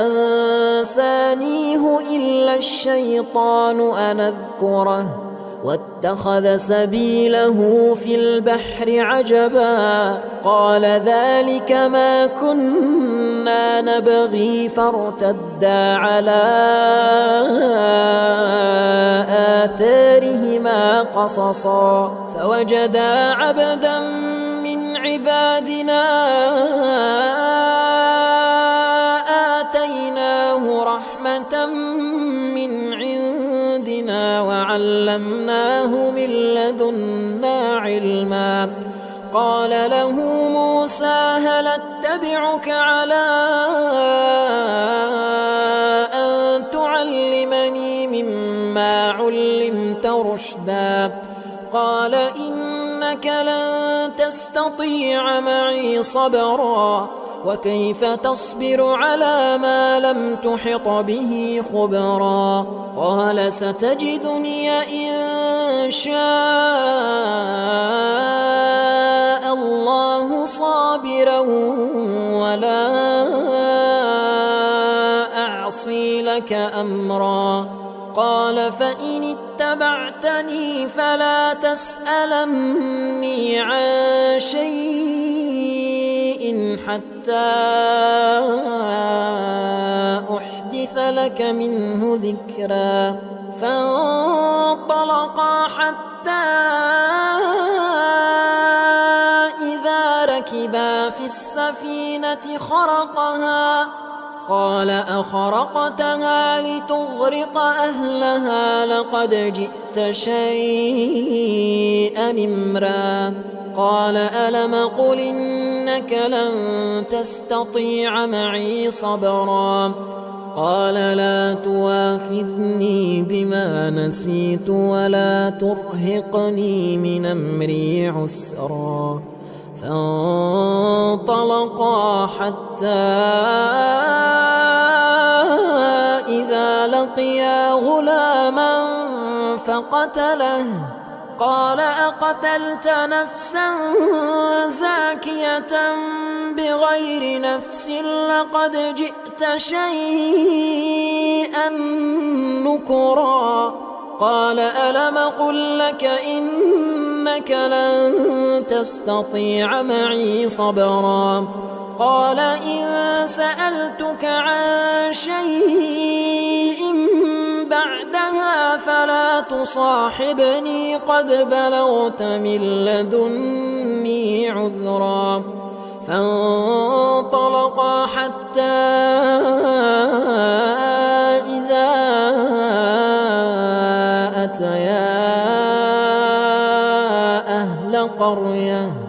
أنسانيه إلا الشيطان أن أذكره واتخذ سبيله في البحر عجبا قال ذلك ما كنا نبغي فارتدا على آثارهما قصصا فوجدا عبدا من عبادنا آتيناه رحمة من عندنا وعلمناه من لدنا علما قال له موسى هل اتبعك على أن تعلمني مما علمت رشدا قال إنك لن تستطيع معي صبرا وكيف تصبر على ما لم تحط به خبرا قال ستجدني إن شاء الله صابرا ولا أعصي لك أمرا قال فإن اتبعتني فلا تسألني عن شيء حتى أحدث لك منه ذكرا فانطلقا حتى إذا ركبا في السفينة خرقها قال أخرقتها لتغرق أهلها لقد جئت شيئا إمرا قال ألم قل إنك لن تستطيع معي صبرا قال لا تواخذني بما نسيت ولا ترهقني من أمري عسرا فانطلقا حتى إذا لقيا غلاما فقتله قال أقتلت نفسا زاكية بغير نفس لقد جئت شيئا نكرا قال ألم قل لك إنك لن تستطيع معي صبرا قال إن سألتك عن شيء بعدها فلا تصاحبني قد بلغت من لدني عذرا فانطلقا حتى إذا أتيا أهل قرية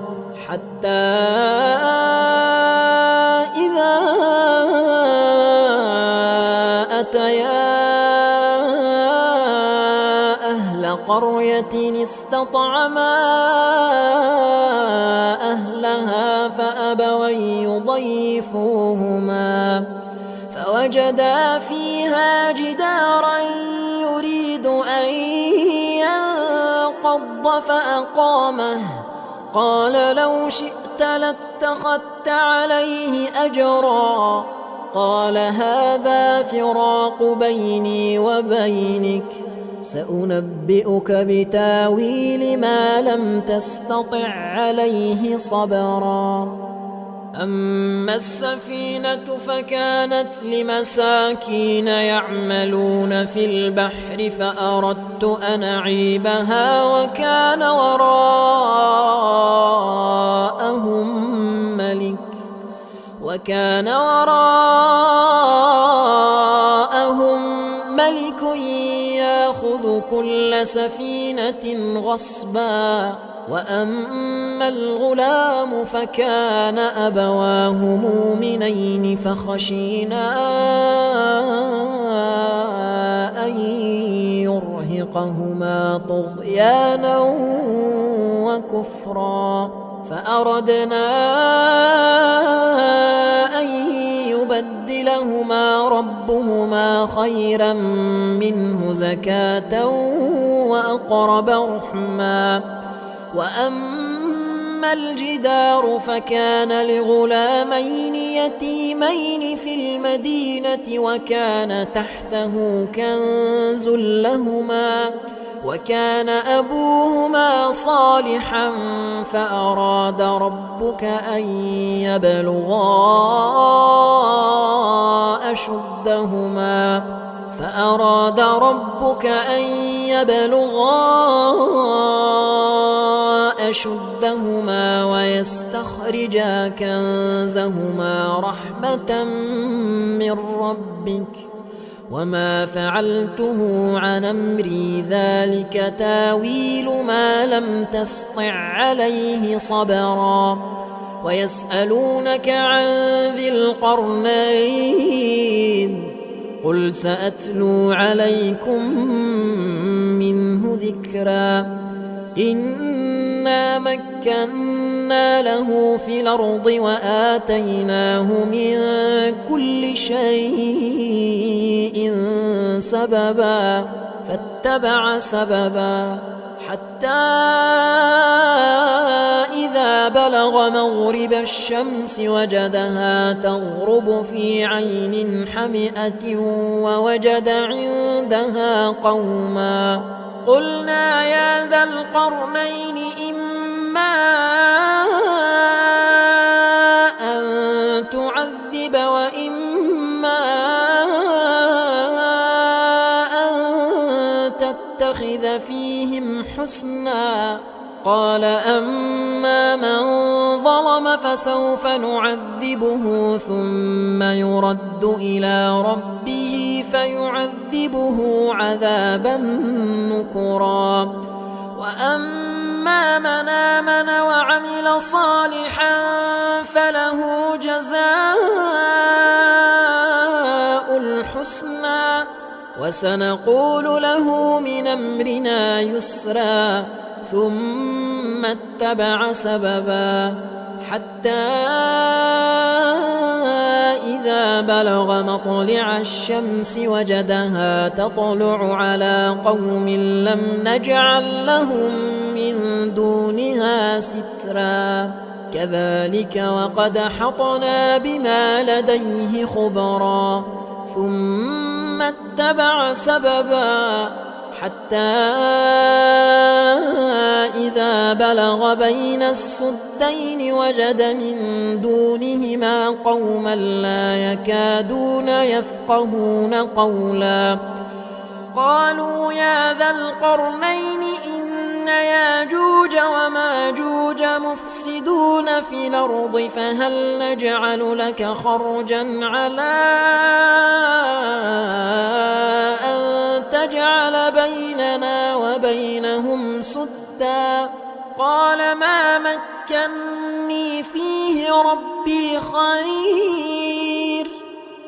قرية استطعما أهلها فأبوا أن يضيفوهما فوجدا فيها جدارا يريد أن ينقض فأقامه قال لو شئت لاتخذت عليه أجرا قال هذا فراق بيني وبينك سأنبئك بتاويل ما لم تستطع عليه صبرا أما السفينة فكانت لمساكين يعملون في البحر فأردت أن أعيبها وكان وراءهم ملك يأخذ كل سفينة غصبا وأما الغلام فكان أبواه مؤمنين فخشينا أن يرهقهما طغيانا وكفرا فأردنا أن يبدلهما ربهما خيرا منه زكاة وأقرب رحما وأما الجدار فكان لغلامين يتيمين في المدينة وكان تحته كنز وكان أبوهما صالحا فأراد ربك أن يبلغا أشدهما ويستخرجا كنزهما رحمة من ربك وما فعلته عن أمري ذلك تاويل ما لم تسطع عليه صبرا ويسألونك عن ذي القرنين قل سأتلو عليكم منه ذكرا إنا مكنا له في الأرض وآتيناه من كل شيء سببا فاتبع سببا حتى إذا بلغ مغرب الشمس وجدها تغرب في عين حمئة ووجد عندها قوما قلنا يا ذا القرنين إما أن تعذب وإما أن تتخذ فيهم حسنا قال أما من ظلم فسوف نعذبه ثم يرد إلى ربه فيعذبه عذابا نكرا وأما من آمن وعمل صالحا فله جزاء الحسنى وسنقول له من أمرنا يسرا ثم اتبع سببا حتى إذا بلغ مطلع الشمس وجدها تطلع على قوم لم نجعل لهم من دونها سترا كذلك وقد حطنا بما لديه خبرا ثم اتبع سببا حتى إذا بلغ بين السدين وجد من دونهما قوما لا يكادون يفقهون قولا قالوا يا ذا القرنين إن ياجوج وماجوج مفسدون في الأرض فهل نجعل لك خرجا على أن تجعل بيننا وبينهم سدا قال ما مكني فيه ربي خير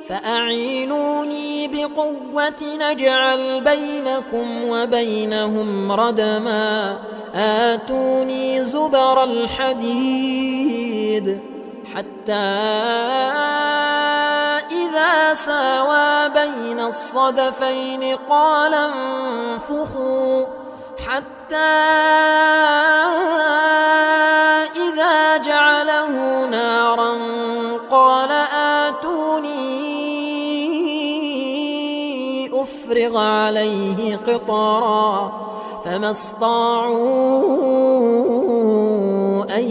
فأعينوني بقوة نجعل بينكم وبينهم ردما آتوني زبر الحديد حتى إذا ساوى بين الصدفين قال انفخوا حتى إذا جعله نارا قال آتوني أفرغ عليه قطرا فما استطاعوا أن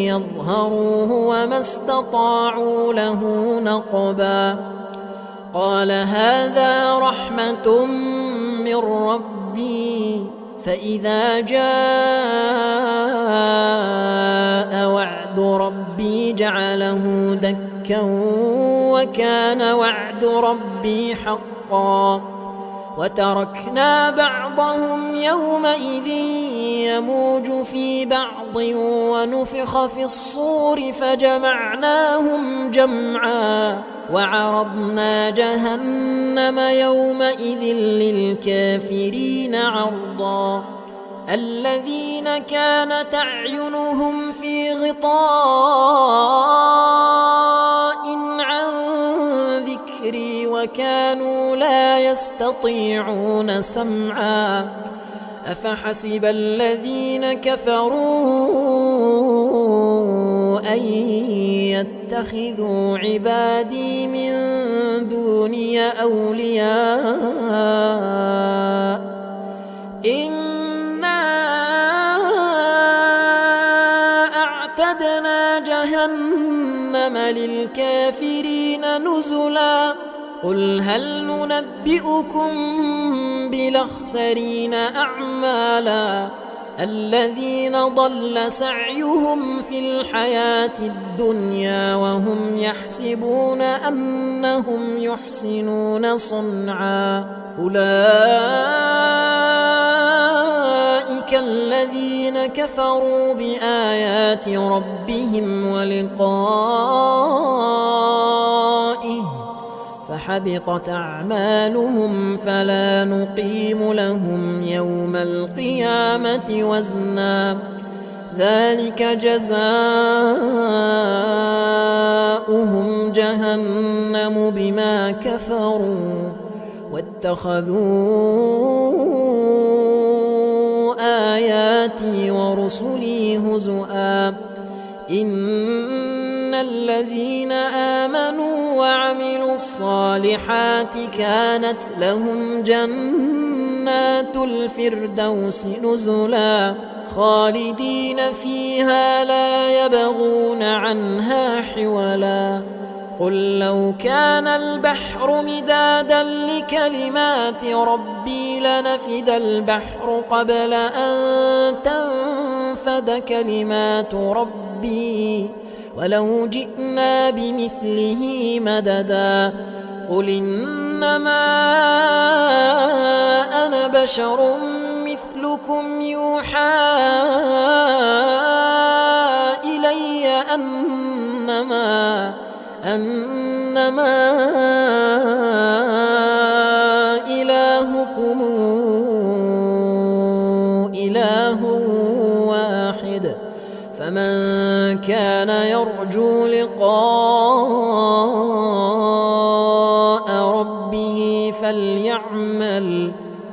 يظهروه وما استطاعوا له نقبا قال هذا رحمة من ربي فإذا جاء وعد ربي جعله دكا وكان وعد ربي حقا وتركنا بعضهم يومئذ يموج في بعض ونفخ في الصور فجمعناهم جمعا وعرضنا جهنم يومئذ للكافرين عرضا الذين كانت أعينهم في غطاء عن ذكري وكانوا لا يستطيعون سمعا أفحسب الذين كفروا أن يتخذوا عبادي من دوني أولياء وأعتدنا جهنم للكافرين نزلا قل هل ننبئكم بالأخسرين أعمالا الذين ضل سعيهم في الحياة الدنيا وهم يحسبون أنهم يحسنون صنعا أولئك الذين كفروا بآيات ربهم ولقائه فحبطت أعمالهم فلا نقيم لهم يوم القيامة وزنا ذلك جزاؤهم جهنم بما كفروا واتخذوا آياتي ورسلي هزؤا إن الذين آمنوا وعملوا الصالحات كانت لهم جنات الفردوس نزلا خالدين فيها لا يبغون عنها حولا قل لو كان البحر مدادا لكلمات ربي لنفد البحر قبل أن تنفد كلمات ربي ولو جئنا بمثله مددا قل إنما أنا بشر مثلكم يوحى إلي أنما إلهكم إله واحد فمن كان يرجو لقاء ربه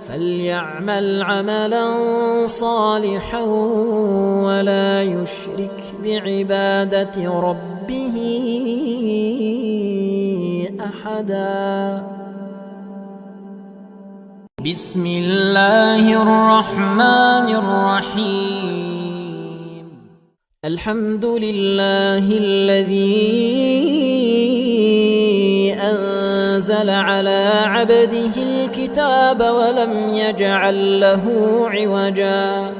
فليعمل عملا صالحا ولا يشرك بعبادة ربه أحدا بسم الله الرحمن الرحيم الحمد لله الذي أنزل على عبده الكتاب ولم يجعل له عوجا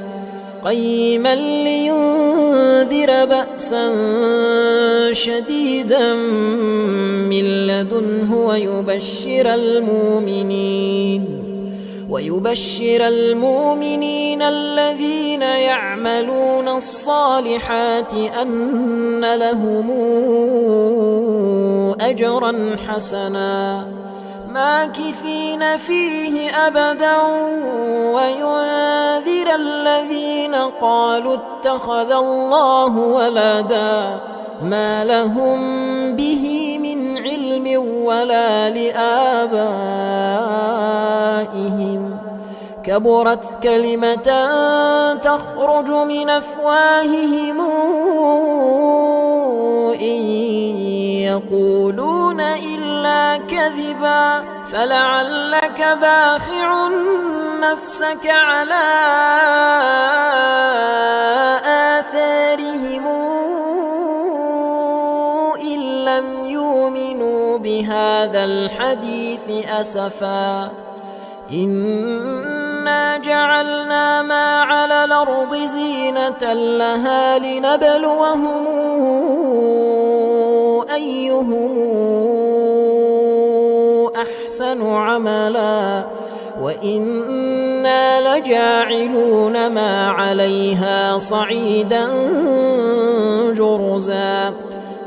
قيما لينذر بأسا شديدا من لدنه ويبشر المؤمنين الذين يعملون الصالحات أن لهم أجرا حسنا ماكثين فيه أبدا وينذر الذين قالوا اتخذ الله ولدا ما لهم به من علم ولا لآبائهم كبرت كلمة تخرج من أفواههم إن يقولون إلا كذبا فلعلك باخع نفسك على آثارهم إن لم يؤمنوا بهذا الحديث أسفا إنا جعلنا ما على الأرض زينة لها لنبلوهم أيهم أحسن عملا وإنا لجاعلون ما عليها صعيدا جرزا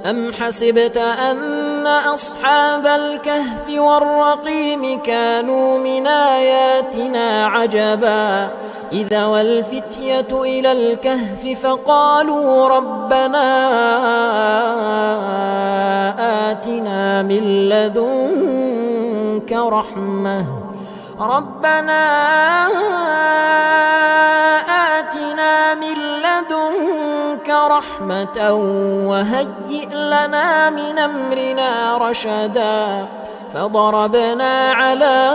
أم حسبت أن أصحاب الكهف والرقيم كانوا من آياتنا عجبا إذا والفتية إلى الكهف فقالوا ربنا آتنا من لدنك رحمة وهيئ لنا من أمرنا رشدا فضربنا على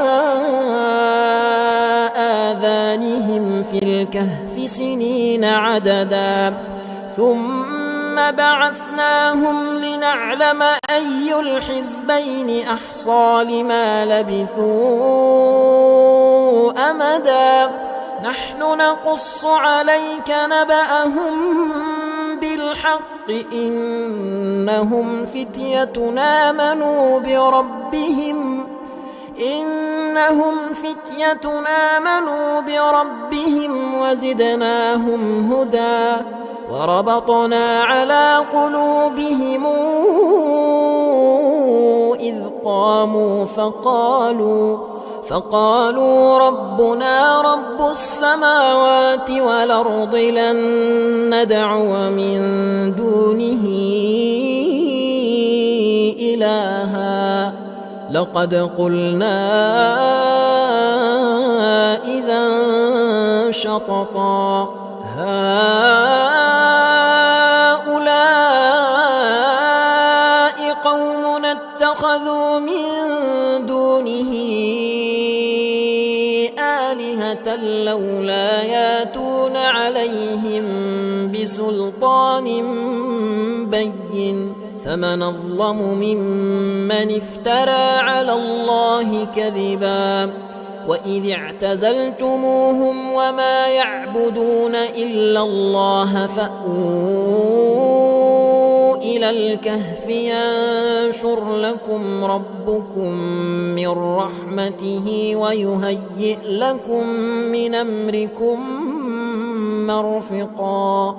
آذانهم في الكهف سنين عددا ثم ثم بعثناهم لنعلم أي الحزبين أحصى لما لبثوا أمدا نحن نقص عليك نبأهم بالحق إنهم فتية آمنوا بربهم وزدناهم هدى وربطنا على قلوبهم إذ قاموا فقالوا ربنا رب السماوات والأرض لن ندعو من دونه إلها لقد قلنا إذا شططا هؤلاء قومنا اتخذوا من دونه آلهة لولا ياتون عليهم بسلطان بين فمن أظلم ممن افترى على الله كذبا وإذ اعتزلتموهم وما يعبدون إلا الله فأووا إلى الكهف ينشر لكم ربكم من رحمته ويهيئ لكم من أمركم مرفقا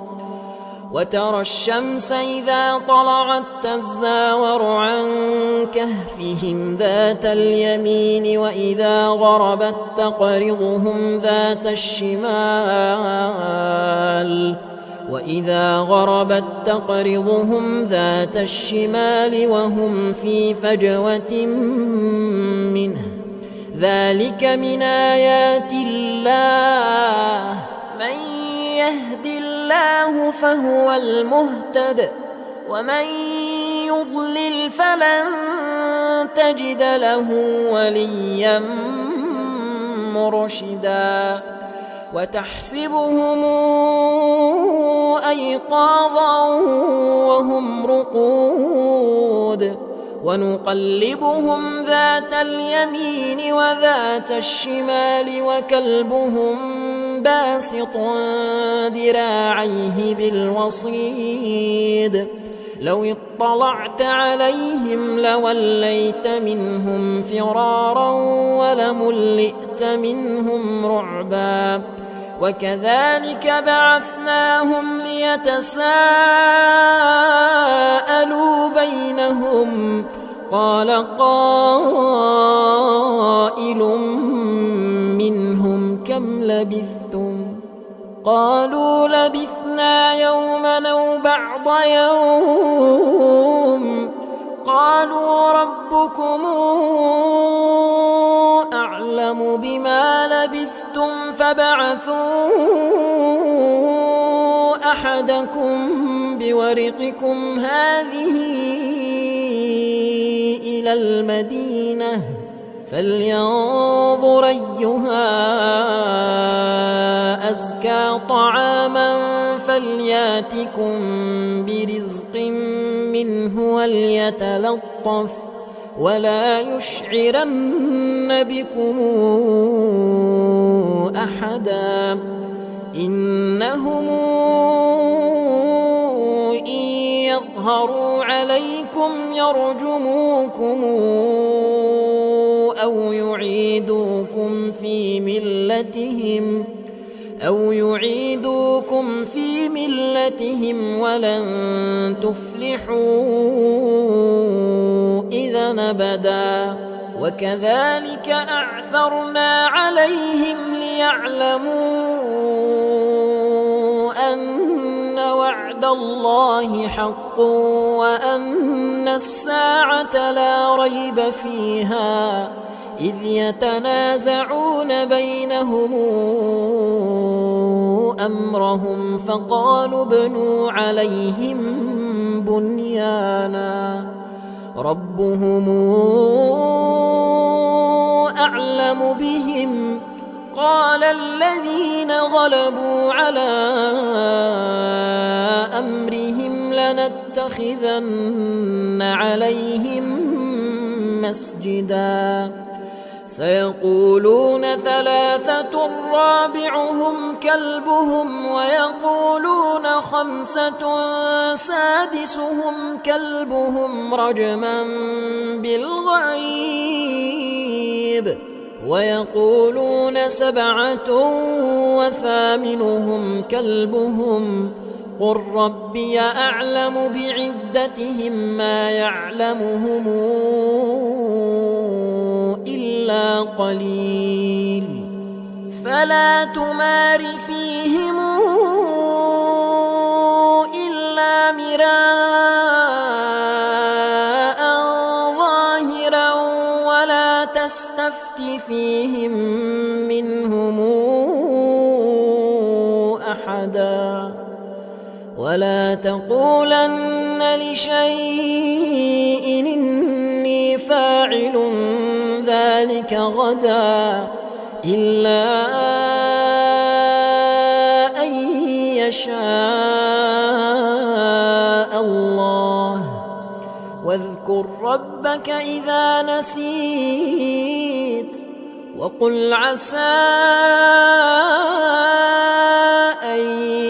وترى الشمس إذا طلعت تزاور عن كهفهم ذات اليمين وإذا غربت تقرضهم ذات الشمال وهم في فجوة منه ذلك من آيات الله من يهد الله فهو المهتد ومن يضلل فلن تجد له وليا مرشدا وتحسبهم أيقاظا وهم رقود ونقلبهم ذات اليمين وذات الشمال وكلبهم باسط ذراعيه بالوصيد لو اطلعت عليهم لوليت منهم فرارا ولملئت منهم رعبا وكذلك بعثناهم ليتساءلوا بينهم قال قائل منهم كم لبثتم قالوا لبثنا يوما أو بعض يوم قالوا ربكم أعلم بما لبثتم فابعثوا أحدكم بورقكم هذه إلى المدينة فلينظر أيها أزكى طعاما فلياتكم برزق منه وليتلطف ولا يشعرن بكم أحدا إنهم إن يظهروا عليكم يرجموكم أو يعيدوكم في ملتهم ولن تفلحوا إذا أبدا وكذلك أعثرنا عليهم ليعلموا أن وعد الله حق وأن الساعة لا ريب فيها إذ يتنازعون بينهم أمرهم فقالوا ابنوا عليهم بنيانا ربهم أعلم بهم قال الذين غلبوا على أمرهم لنتخذن عليهم مسجدا سيقولون ثلاثة رابعهم كلبهم ويقولون خمسة سادسهم كلبهم رجما بالغيب ويقولون سبعة وثامنهم كلبهم قل ربي أعلم بعدتهم ما يعلمهم إلا قليل فلا تمار فيهم إلا مراء ظاهرا ولا تستفت فيهم منهم أحدا ولا تقولن لشيء إني فاعل ذلك غدا إلا أن يشاء الله واذكر ربك إذا نسيت وقل عسى أن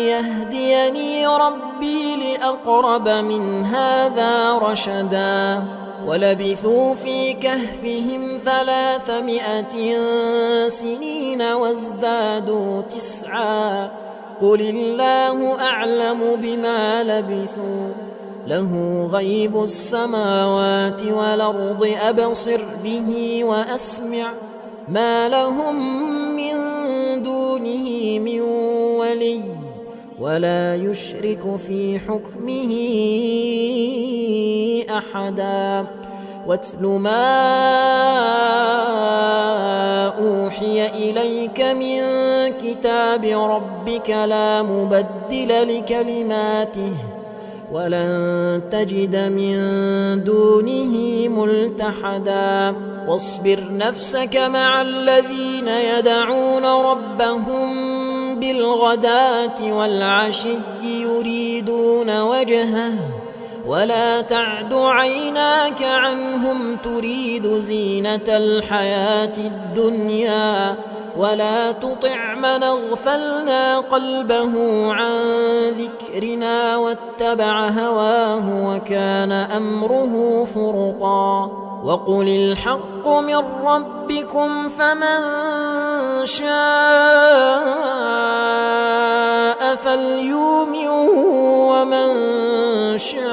يهديني ربي لأقرب من هذا رشدا ولبثوا في كهفهم 300 سنين وازدادوا 9 قل الله أعلم بما لبثوا له غيب السماوات والأرض أبصر به وأسمع ما لهم من دونه من ولي ولا يشرك في حكمه أحدا واتل ما أوحي إليك من كتاب ربك لا مبدل لكلماته ولن تجد من دونه ملتحدا واصبر نفسك مع الذين يدعون ربهم بالغداة والعشي يريدون وجهه ولا تعد عيناك عنهم تريد زينة الحياة الدنيا ولا تطع من اغفلنا قلبه عن ذكرنا واتبع هواه وكان أمره فرطا وقل الحق من ربكم فمن شاء فليؤمن ومن شاء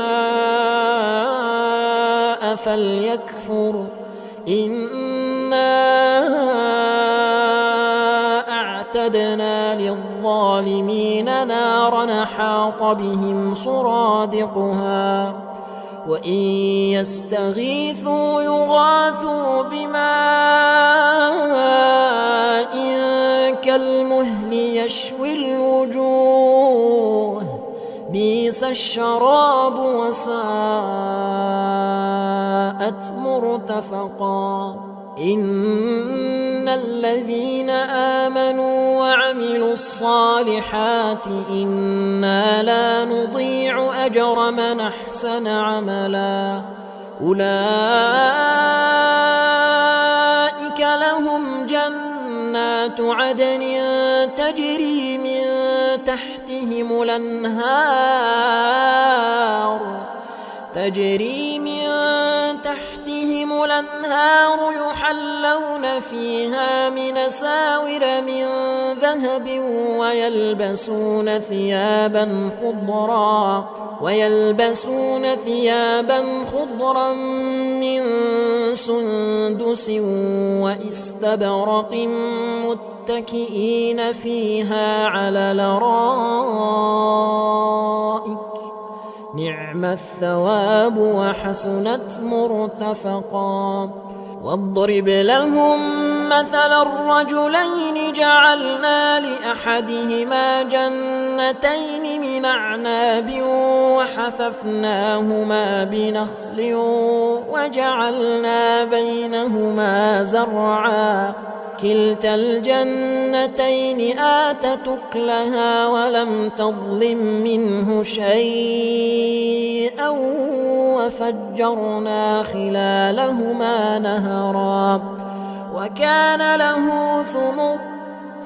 فليكفر إنا أعتدنا للظالمين نارا حاط بهم سرادقها وإن يستغيثوا يغاثوا بماء كالمهل يشوي الوجوه بئس الشراب وساءت مرتفقا إن الذين آمنوا وعملوا الصالحات إنا لا نضيع أجر من أحسن عملا أولئك لهم جنات عدن تجري من تحتهم الأنهار يحلون فيها من أساور من ذهب ويلبسون ثيابا خضرا من سندس وإستبرق متكئين فيها على الأرائك نعم الثواب وحسنت مرتفقا واضرب لهم مثل الرجلين جعلنا لأحدهما جنتين من أعناب وحففناهما بنخل وجعلنا بينهما زرعا كلتا الجنتين آتت أكلها ولم تظلم منه شيئا وفجرنا خلالهما نهرا وكان له ثمر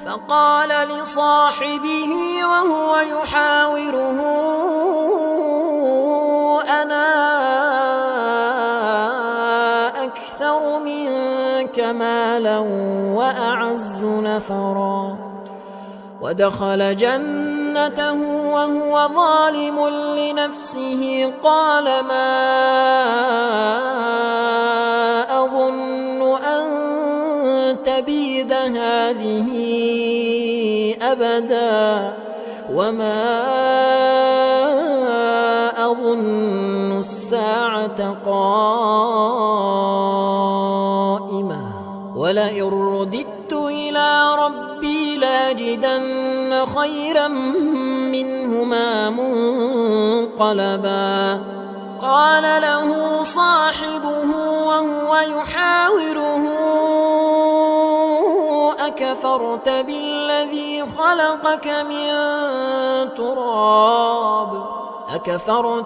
فقال لصاحبه وهو يحاوره أنا أكثر منك مالا وأعز نفرا ودخل جنته وهو ظالم لنفسه قال ما أظن أن تبيد هذه أبدا وما أظن الساعة قائمة ولئن رددت إلى ربي لاجدن خيرا منهما منقلبا قال له صاحبه وهو يحاوره أكفرت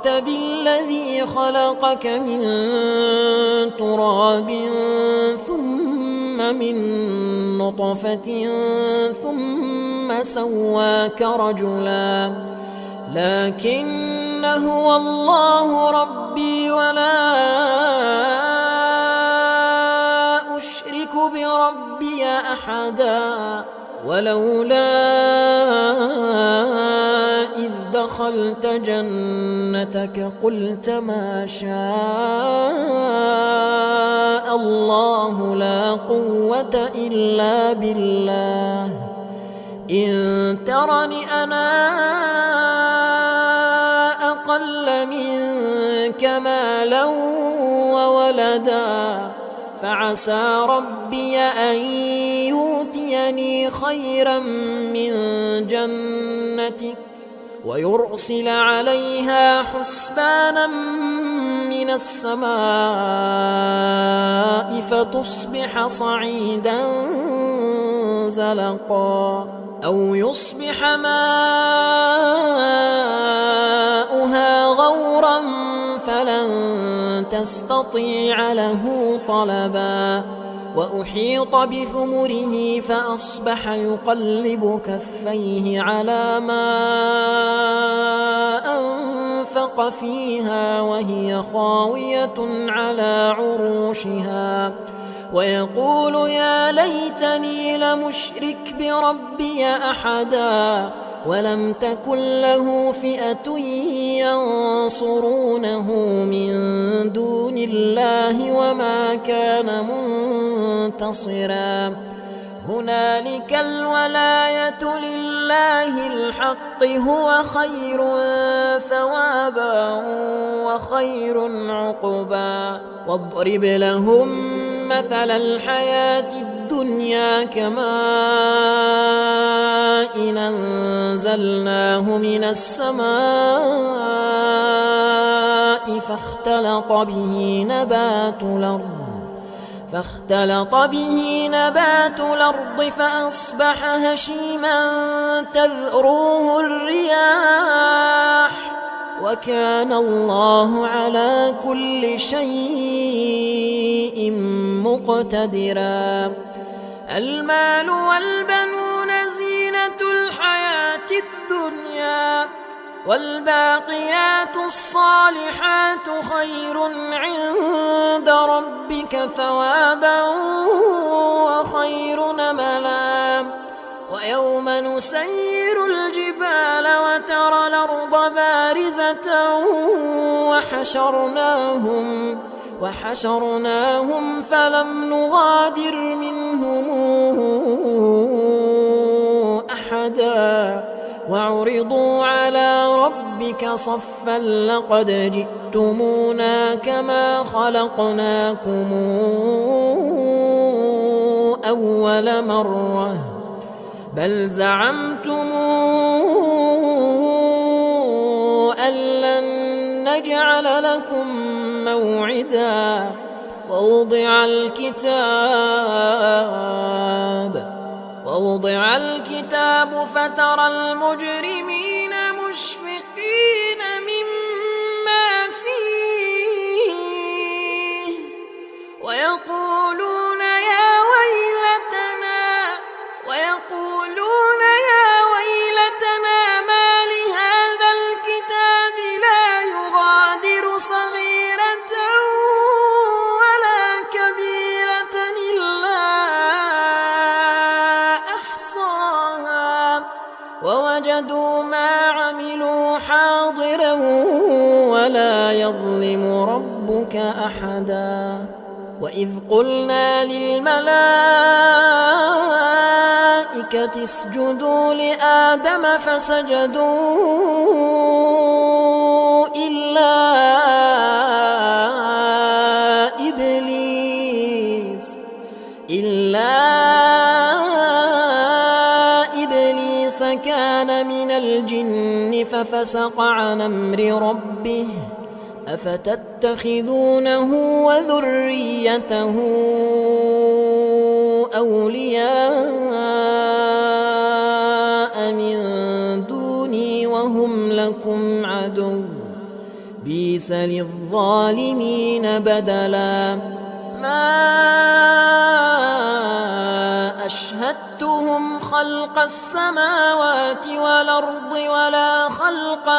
بالذي خلقك من تراب ثم من نطفة ثم سواك رجلا لكن هو الله ربي ولا أشرك بربي أحدا ولولا إذ دخلت جنتك قلت ما شاء الله لا قوة إلا بالله إن ترني أنا أقل منك مالا وولدا فعسى ربي أن يؤتيني خيرا من جنتك ويرسل عليها حسبانا من السماء فتصبح صعيدا زلقا أو يصبح ماؤها غورا فلن تستطيع له طلبا وأحيط بثمره فأصبح يقلب كفيه على ما أنفق فيها وهي خاوية على عروشها ويقول يا ليتني لمشرك بربي أحدا ولم تكن له فئة ينصرونه من دون الله وما كان منتصرا هنالك الولاية لله الحق هو خير ثوابا وخير عقبا واضرب لهم مثل الحياة الدنيا كماء أنزلناه من السماء فاختلط به نبات الأرض فأصبح هشيما تذروه الرياح وكان الله على كل شيء مقتدرا المال والبنون زينة الحياة الدنيا والباقيات الصالحات خير عند ربك ثوابا وخير نملا ويوم نسير الجبال وترى الأرض بارزة وحشرناهم فلم نغادر منهم أحدا وعرضوا على ربك صفا لقد جئتمونا كما خلقناكم أول مرة بل زعمتم أن لن نجعل لكم موعدا ووضع الكتاب فترى المجرمين مشفقين مما فيه ويقولون يا ويلتنا ما لهذا الكتاب لا يغادر صغيرة ولا كبيرة إلا أحصاها ووجدوا ما عملوا حاضرا ولا يظلم ربك أحدا وإذ قلنا للملائكة اسجدوا لآدم فسجدوا إلا إبليس كان من الجن ففسق عن أمر ربه أفتتخذونه وذريته أولياء من دوني وهم لكم عدو بئس للظالمين بدلا ما أشهدتهم خلق السماوات والأرض ولا خلق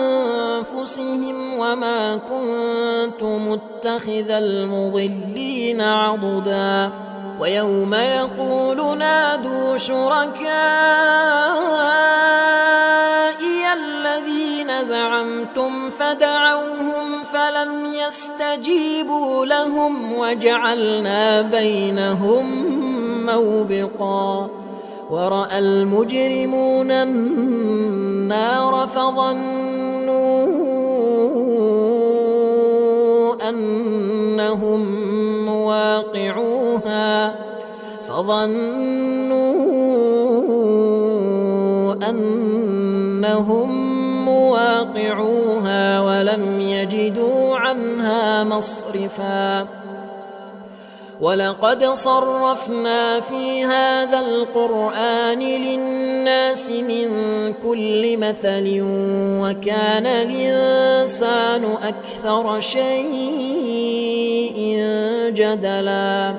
أنفسهم وما كنت متخذ المضلين عضدا ويوم يقول نادوا شركائي الذين زعمتم فدعوهم فلم يستجيبوا لهم وجعلنا بينهم موبقا ورأى المجرمون النار فظنوا أنهم مواقعوها ولم يجدوا عنها مصرفا ولقد صرفنا في هذا القرآن للناس من كل مثل وكان الإنسان أكثر شيء جدلا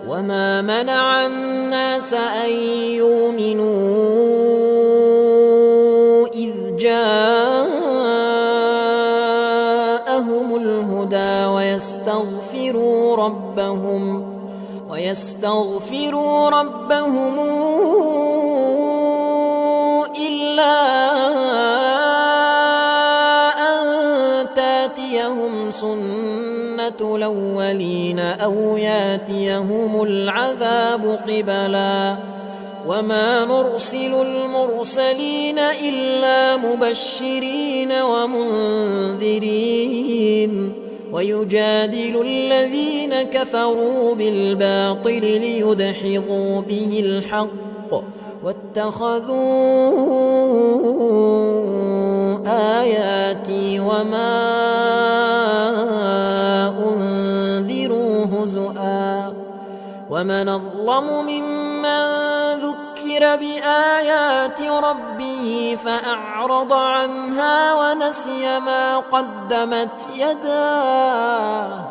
وما منع الناس أن يؤمنوا إذ جاءهم الهدى ويستغفروا ربهم إلا أن تاتيهم سنة الأولين أو ياتيهم العذاب قبلا وما نرسل المرسلين إلا مبشرين ومنذرين ويجادل الذين كفروا بالباطل ليدحضوا به الحق واتخذوا آياتي وما أنذروا هزؤا ومن أظلم ممن ذكر بآيات ربه فأعرض عنها ونسي ما قدمت يداه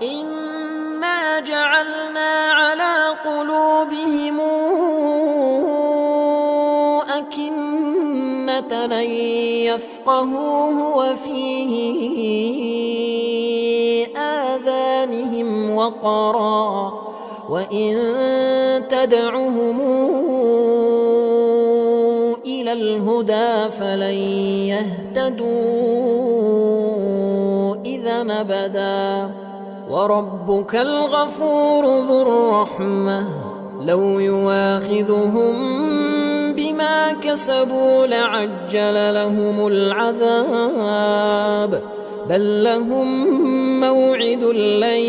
إنا جعلنا على قلوبهم أكنة أن يفقهوه وفي آذانهم وقرا وإن تدعهم إلى الهدى فلن يهتدوا إذا أبدا وربك الغفور ذو الرحمة لو يواخذهم بما كسبوا لعجل لهم العذاب بل لهم موعد لن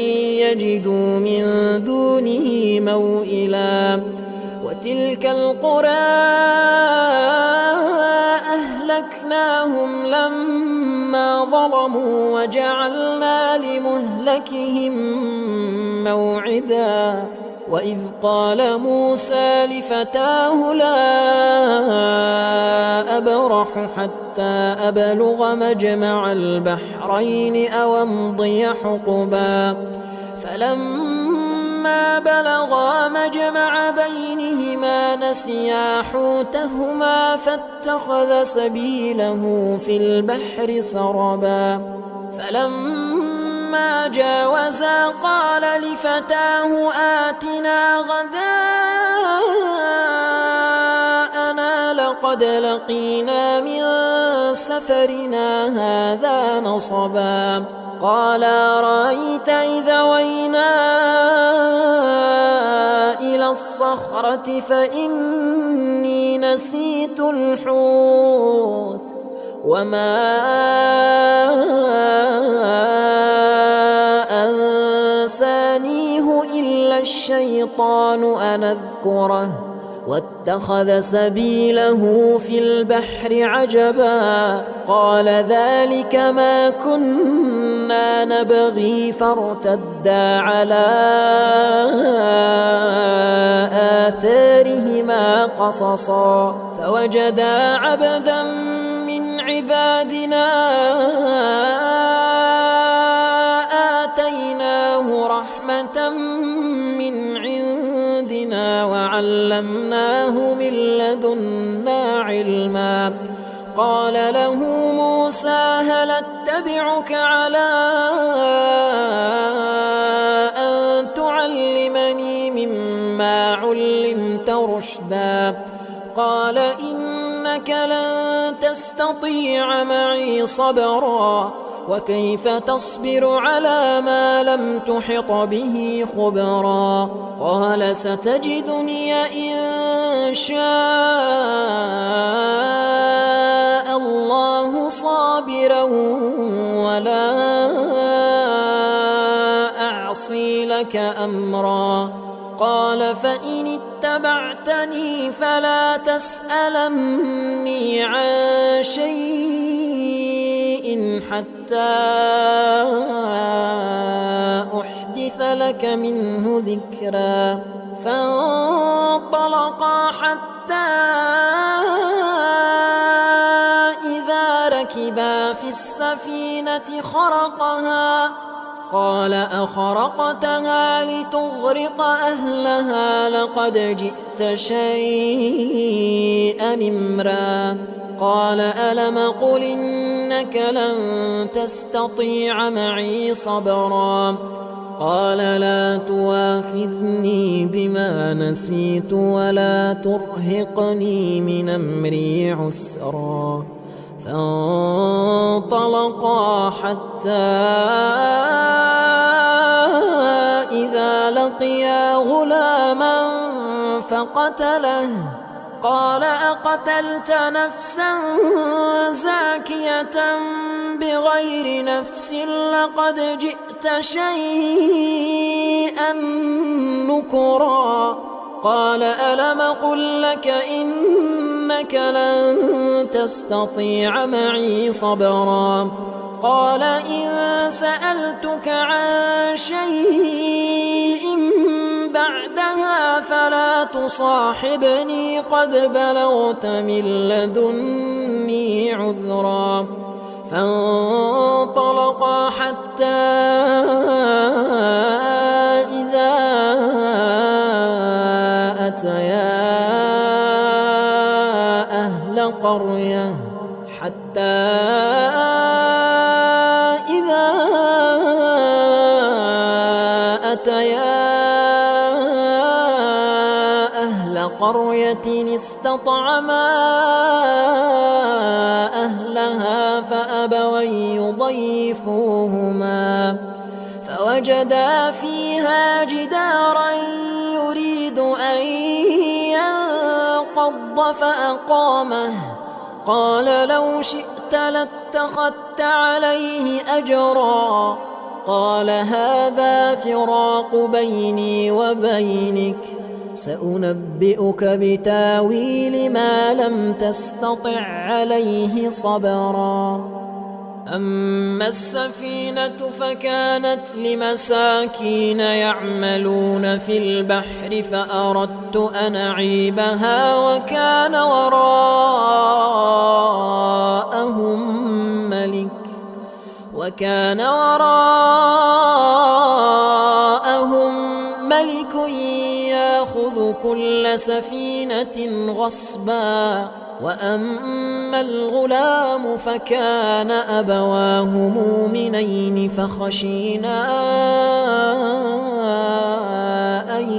يجدوا من دونه موئلا وتلك القرى أهلكناهم لما ظلموا وجعلنا لمهلكهم موعدا وإذ قال موسى لفتاه لا أبرح حتى أبلغ مجمع البحرين أو أمضي حقبا فلما بلغا مجمع بينهما نسيا حوتهما فاتخذ سبيله في البحر سربا فلما جاوزا قال لفتاه آتنا غداءنا لقد لقينا من سفرنا هذا نصبا قال أرأيت إذا وينا إلى الصخرة فإني نسيت الحوت وما أنسانيه إلا الشيطان أن أذكره واتخذ سبيله في البحر عجبا قال ذلك ما كنا نبغي فارتدا على آثارهما قصصا فوجدا عبدا من عبادنا آتيناه رحمة من عندنا وعلمناه من لدنا علما قال له موسى هل اتبعك على أن تعلمني مما علمت رشدا قال إنك لن تستطيع معي صبرا وكيف تصبر على ما لم تحط به خبرا قال ستجدني إن شاء الله صابرا ولا أعصي لك أمرا قال فإن اتبعتني فلا تسألني عن شيء حتى أحدث لك منه ذكرا فانطلقا حتى إذا ركبا في السفينة خرقها قال أخرقتها لتغرق أهلها لقد جئت شيئا إمرا قال ألم قل إنك لن تستطيع معي صبرا قال لا تواخذني بما نسيت ولا ترهقني من أمري عسرا فانطلقا حتى إذا لقيا غلاما فقتله قال أقتلت نفسا زاكية بغير نفس لقد جئت شيئا نكرا قال ألم قل لك إنك لن تستطيع معي صبرا قال إن سألتك عن شيء بعدها فلا تصاحبني قد بلغت من لدني عذرا فانطلقا حتى إذا أتيا أهل قرية قرية استطعما أهلها فأبوا يضيفوهما فوجدا فيها جدارا يريد أن ينقض فأقامه قال لو شئت لاتخذت عليه أجرا قال هذا فراق بيني وبينك سأنبئك بتاويل ما لم تستطع عليه صبرا أما السفينة فكانت لمساكين يعملون في البحر فأردت أن أعيبها وكان وراءهم ملك يأخذ كل سفينة غصبا. وأما الغلام فكان أبواه مؤمنين فخشينا أن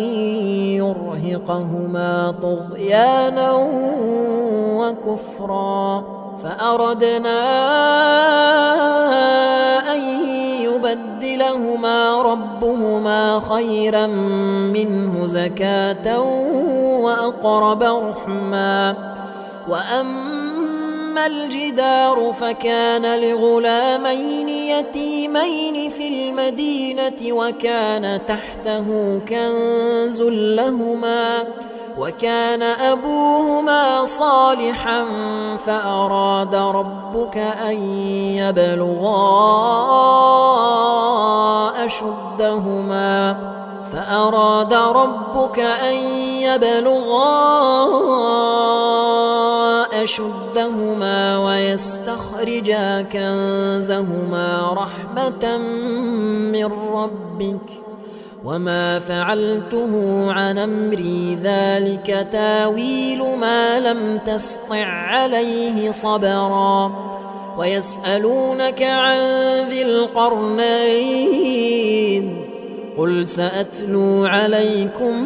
يرهقهما طغيانا وكفرا، فأردنا أن يبدلهما ربهما خيرا منه زكاة وأقرب رحما. وأما الجدار فكان لغلامين يتيمين في المدينة وكان تحته كنز لهما وكان أبوهما صالحا فأراد ربك أن يبلغا أشدهما ويستخرجا كنزهما رحمة من ربك وما فعلته عن أمري ذلك تاويل ما لم تسطع عليه صبرا. ويسألونك عن ذي القرنين قل سأتلو عليكم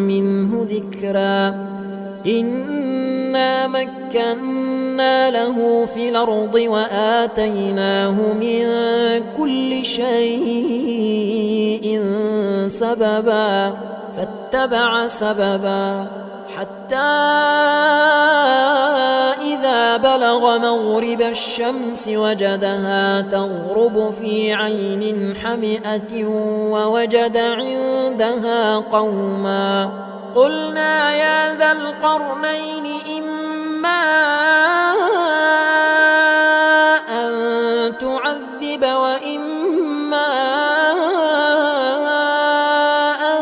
منه ذكرا. إنا مكنا له في الأرض وآتيناه من كل شيء سببا فاتبع سببا حتى إذا بلغ مغرب الشمس وجدها تغرب في عين حمئة ووجد عندها قوما قلنا يا ذا القرنين إما أن تعذب وإما أن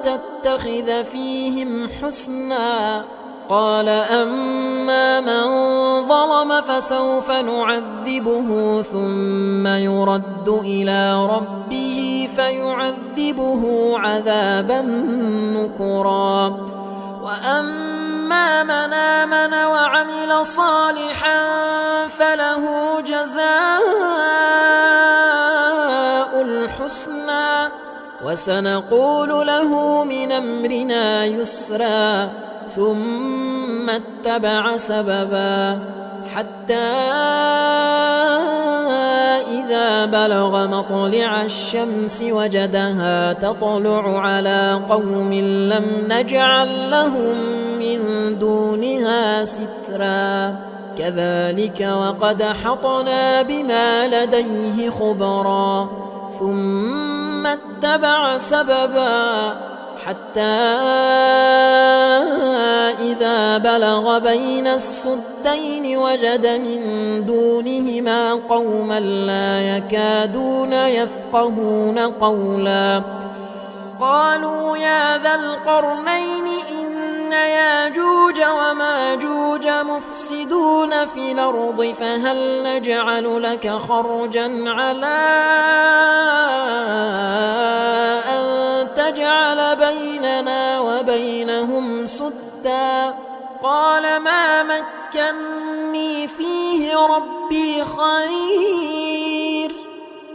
تتخذ فيهم حسنا. قال أما من ظلم فسوف نعذبه ثم يرد إلى ربه فيعذبه عذابا نكرا. وأما من آمن وعمل صالحا فله جزاء الحسنى وسنقول له من أمرنا يسرا. ثم اتبع سببا حتى إذا بلغ مطلع الشمس وجدها تطلع على قوم لم نجعل لهم من دونها سترا كذلك وقد أحطنا بما لديه خبرا. ثم اتبع سببا حتى إذا بلغ بين السدين وجد من دونهما قوما لا يكادون يفقهون قولا. قالوا يا ذا القرنين إن ياجوج وماجوج مفسدون في الأرض فهل نجعل لك خرجا على أن تجعل بيننا وبينهم سدا. قال ما مكني فيه ربي خير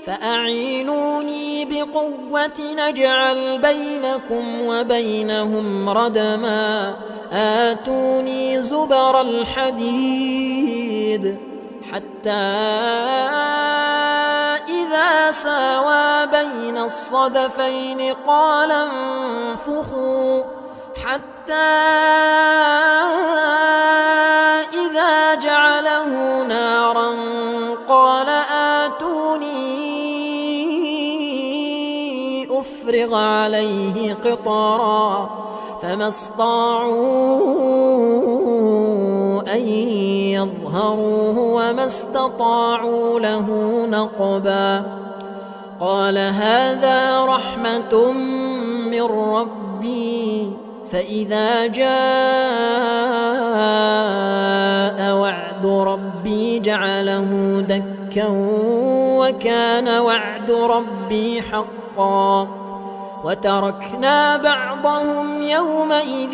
فأعينوني بقوة نجعل بينكم وبينهم ردما. آتوني زبر الحديد حتى إذا ساوى بين الصدفين قال انفخوا حتى إذا جعله نارا قال آتوني أفرغ عليه قطرا فما استطاعوا أن يظهروه وما استطاعوا له نقبا قال هذا رحمة من ربي فإذا جاء وعد ربي جعله دكا وكان وعد ربي حقا وتركنا بعضهم يومئذ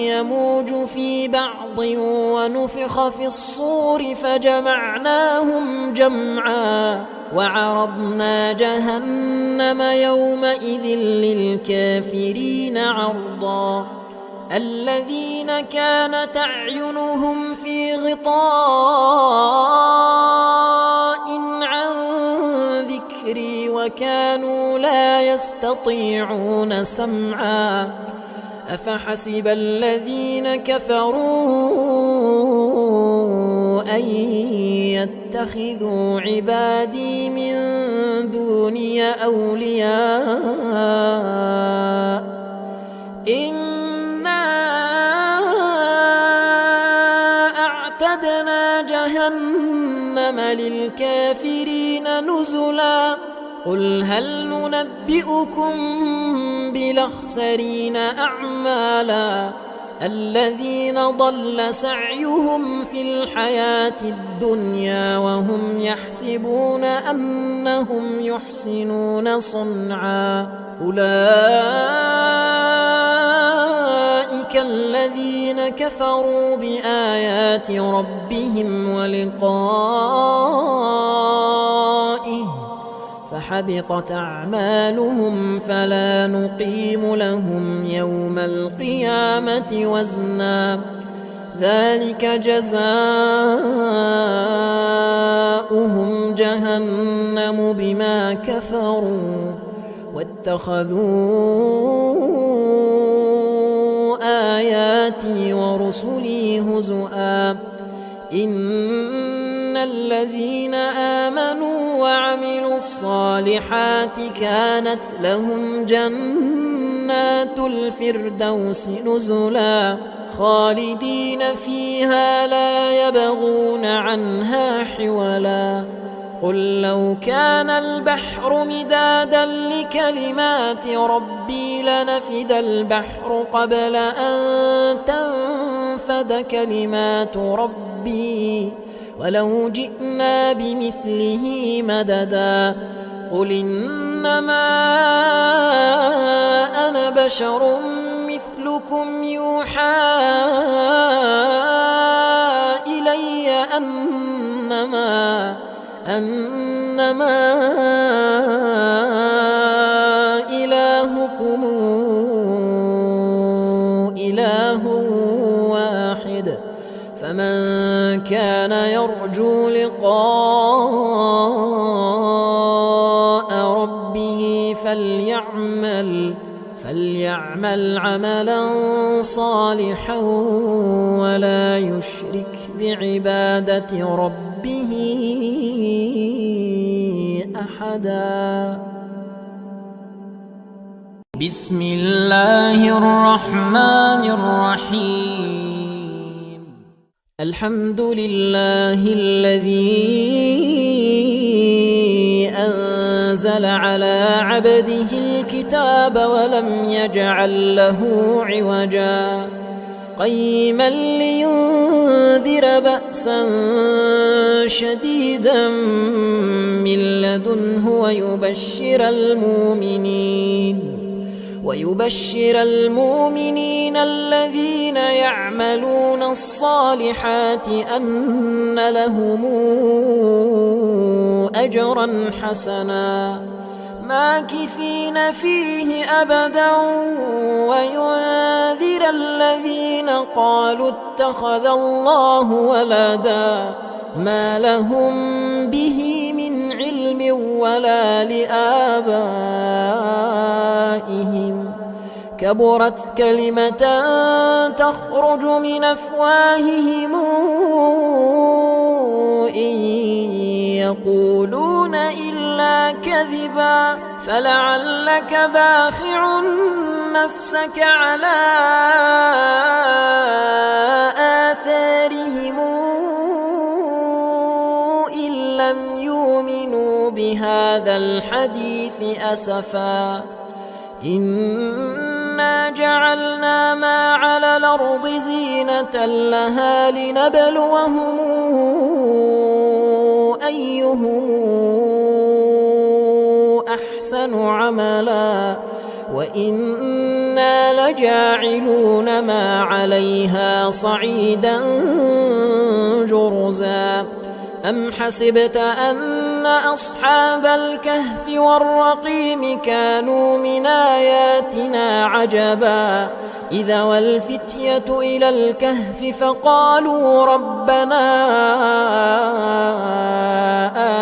يموج في بعض ونفخ في الصور فجمعناهم جمعا وعرضنا جهنم يومئذ للكافرين عرضا الذين كانت أعينهم في غطاء عن ذكري وكانوا لا يستطيعون سمعا أفحسب الذين كفروا أن يتخذوا عبادي من دوني أولياء إنا أعتدنا جهنم للكافرين نزلا قل هل ننبئكم بالأخسرين أعمالا الذين ضل سعيهم في الحياة الدنيا وهم يحسبون أنهم يحسنون صنعا أولئك الذين كفروا بآيات ربهم ولقائه فحبطت أعمالهم فلا نقيم لهم يوم القيامة وزنا ذلك جزاؤهم جهنم بما كفروا واتخذوا آياتي ورسلي هزؤا إن الذين آمنوا وعملوا الصالحات كانت لهم جنات الفردوس نزلا خالدين فيها لا يبغون عنها حولا قل لو كان البحر مدادا لكلمات ربي لنفد البحر قبل أن تنفد كلمات ربي ولو جئنا بمثله مددا قل إنما أنا بشر مثلكم يوحى إلي أنما إلهكم إله واحد فمن كان يرجو لقاء ربه فليعمل عملا صالحا ولا يشرك بعبادة ربه أحدا بسم الله الرحمن الرحيم الحمد لله الذي أنزل على عبده الكتاب ولم يجعل له عوجا قيما لينذر بأسا شديدا من لدنه ويبشر المؤمنين الذين يعملون الصالحات أن لهم أجرا حسنا ماكثين فيه أبدا وينذر الذين قالوا اتخذ الله ولدا ما لهم به من علم ولا لآبائهم كبرت كلمة تخرج من أفواههم إن يقولون إلا كذبا فلعلك باخع نفسك على آثارهم هذا الحديث أسفا إنا جعلنا ما على الأرض زينة لها لنبلوهم أيهم أحسن عملا وإنا لجاعلون ما عليها صعيدا جرزا أم حسبت أن أصحاب الكهف والرقيم كانوا من آياتنا عجبا إذا والفتية إلى الكهف فقالوا ربنا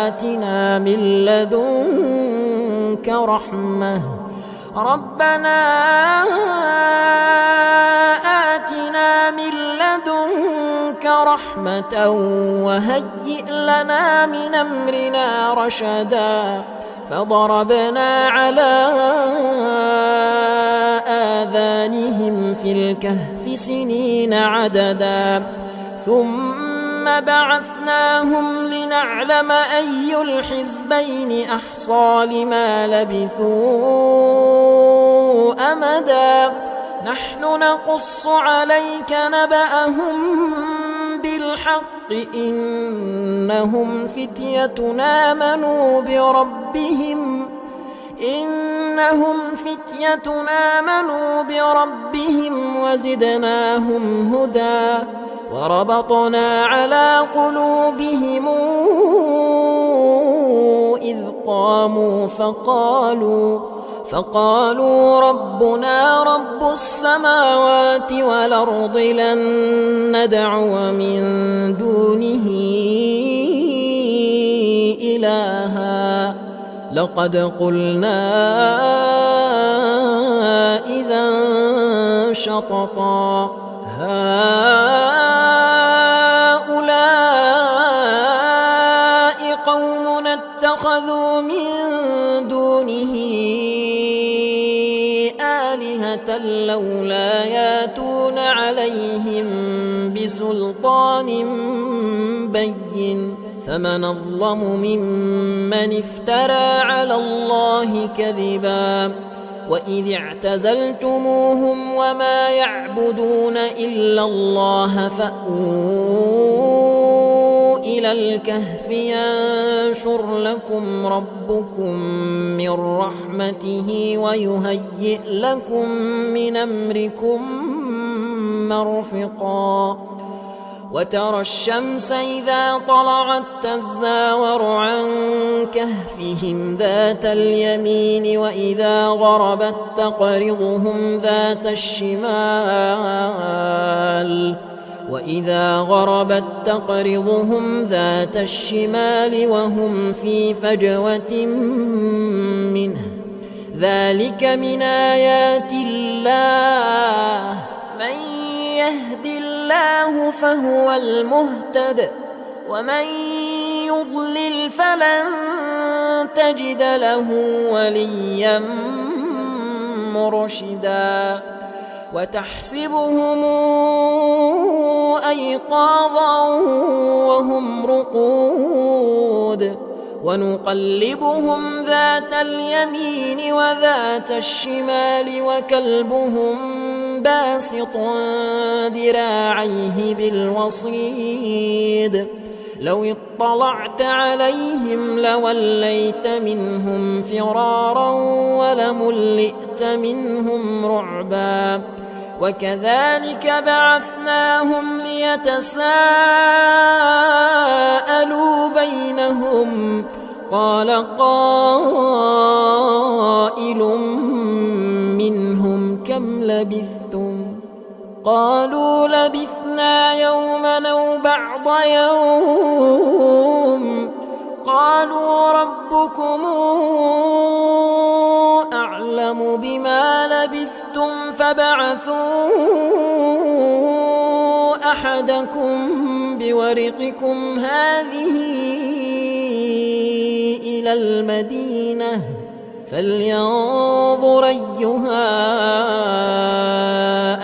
آتنا من لدنك رحمة وهيئ لنا من أمرنا رشدا فضربنا على آذانهم في الكهف سنين عددا ثم بعثناهم لنعلم أي الحزبين أحصى لما لبثوا أمدا نحن نقص عليك نبأهم بالحق إنهم فتية آمنوا بربهم وزدناهم هدى وربطنا على قلوبهم إذ قاموا فقالوا ربنا رب السماوات والأرض لن ندعو من دونه إلها لقد قلنا إذا شططا هؤلاء قوم اتخذوا من دونه آلهة لولا ياتون عليهم بسلطان بين فمن أظلم ممن افترى على الله كذبا وإذ اعتزلتموهم وما يعبدون إلا الله فأووا إلى الكهف ينشر لكم ربكم من رحمته ويهيئ لكم من أمركم مرفقا وترى الشمس إذا طلعت تزاور عن كهفهم ذات اليمين وإذا غربت تقرضهم ذات الشمال وهم في فجوة منه ذلك من آيات الله من يهد الله فهو المهتد ومن يضلل فلن تجد له وليا مرشدا وتحسبهم أيقاظا وهم رقود ونقلبهم ذات اليمين وذات الشمال وكلبهم باسط ذراعيه بالوصيد لو اطلعت عليهم لوليت منهم فرارا ولملئت منهم رعبا وكذلك بعثناهم ليتساءلوا بينهم قال قائل منهم كم لبثتم قالوا لبثنا يوما أو بعض يوم قالوا ربكم أعلم بما لبثتم فابعثوا أحدكم بورقكم هذه إلى المدينة فلينظر أيها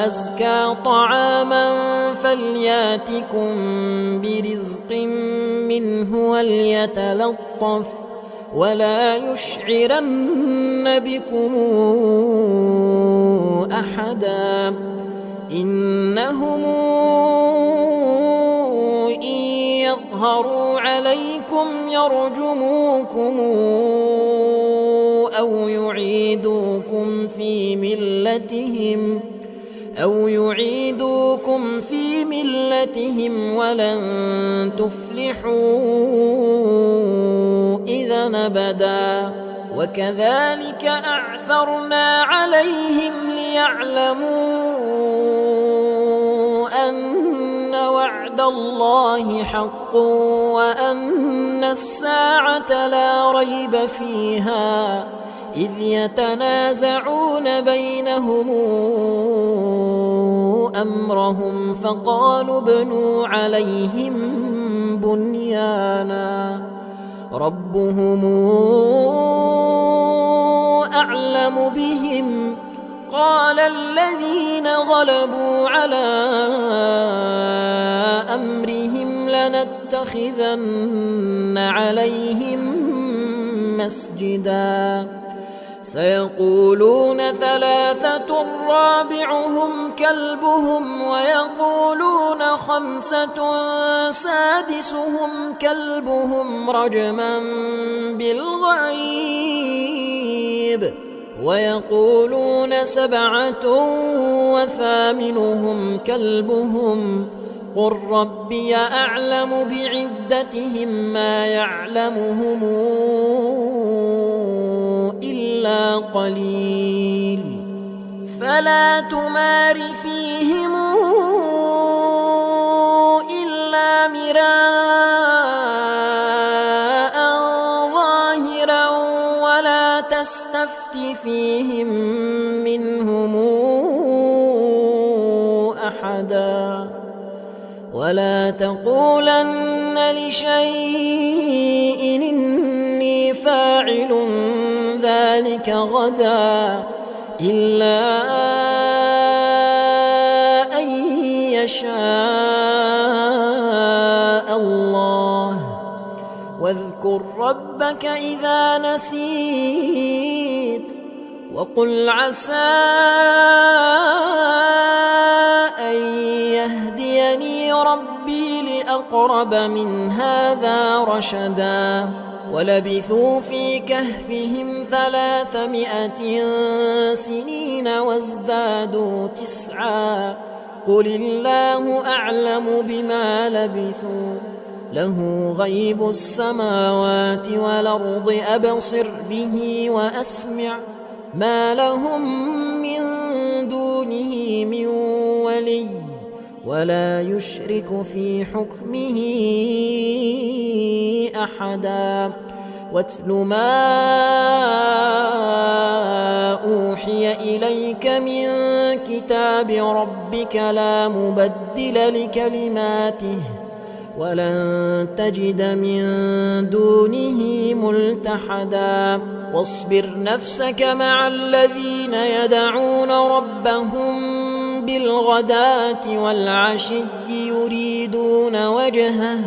أزكى طعاما فلياتكم برزق منه ولا يشعرن بكم أحدا إنهم إن يظهروا عليكم يرجموكم أو يعيدوكم في ملتهم ولن تفلحوا إذا أبدا وكذلك أعثرنا عليهم ليعلموا أن وعد الله حق وأن الساعة لا ريب فيها إذ يتنازعون بينهم أمرهم فقالوا ابنوا عليهم بنيانا ربهم أعلم بهم قال الذين غلبوا على أمرهم لنتخذن عليهم مسجدا سيقولون ثلاثة رابعهم كلبهم ويقولون خمسة سادسهم كلبهم رجما بالغيب ويقولون سبعة وثامنهم كلبهم قل ربي أعلم بعدتهم ما يعلمهم إلا قليل فلا تمار فيهم إلا مراء ظاهرا ولا تستفت فيهم منهم أحدا ولا تقولن لشيء إني فاعل ذلك غدا إلا أن يشاء الله واذكر ربك إذا نسيت وقل عسى أن يهديني ربي لأقرب من هذا رشدا ولبثوا في كهفهم 300 سنين وازدادوا 9 قل الله أعلم بما لبثوا له غيب السماوات والأرض أبصر به وأسمع ما لهم من دونه من ولي ولا يشرك في حكمه أحدا واتل ما أوحي إليك من كتاب ربك لا مبدل لكلماته ولن تجد من دونه ملتحدا واصبر نفسك مع الذين يدعون ربهم بالغداة والعشي يريدون وجهه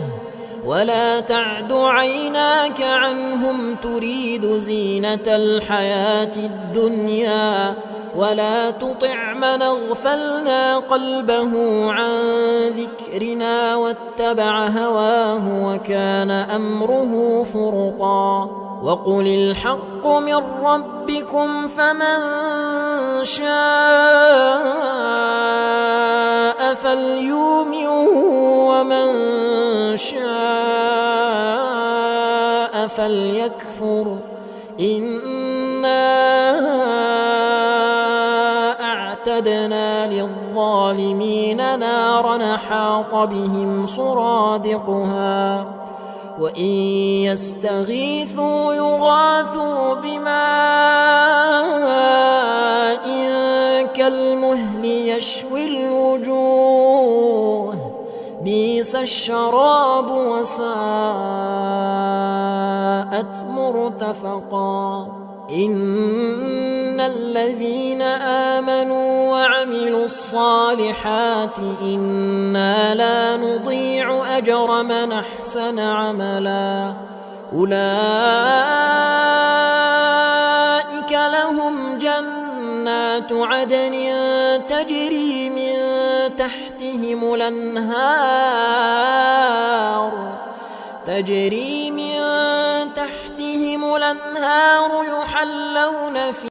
ولا تعد عيناك عنهم تريد زينة الحياة الدنيا ولا تطع من اغفلنا قلبه عن ذكرنا واتبع هواه وكان أمره فرطا وقل الحق من ربكم فمن شاء فليؤمن ومن شاء فليكفر إنا أعتدنا للظالمين نارا حاط بهم سرادقها وإن يستغيثوا يغاثوا بماء كالمهل يشوي الوجوه بئس الشراب وساءت مرتفقا إن الذين آمنوا وعملوا الصالحات إنا لا نضيع أجر من أحسن عملا أولئك لهم جنات عدن تجري من تحتهم الأنهار يحلون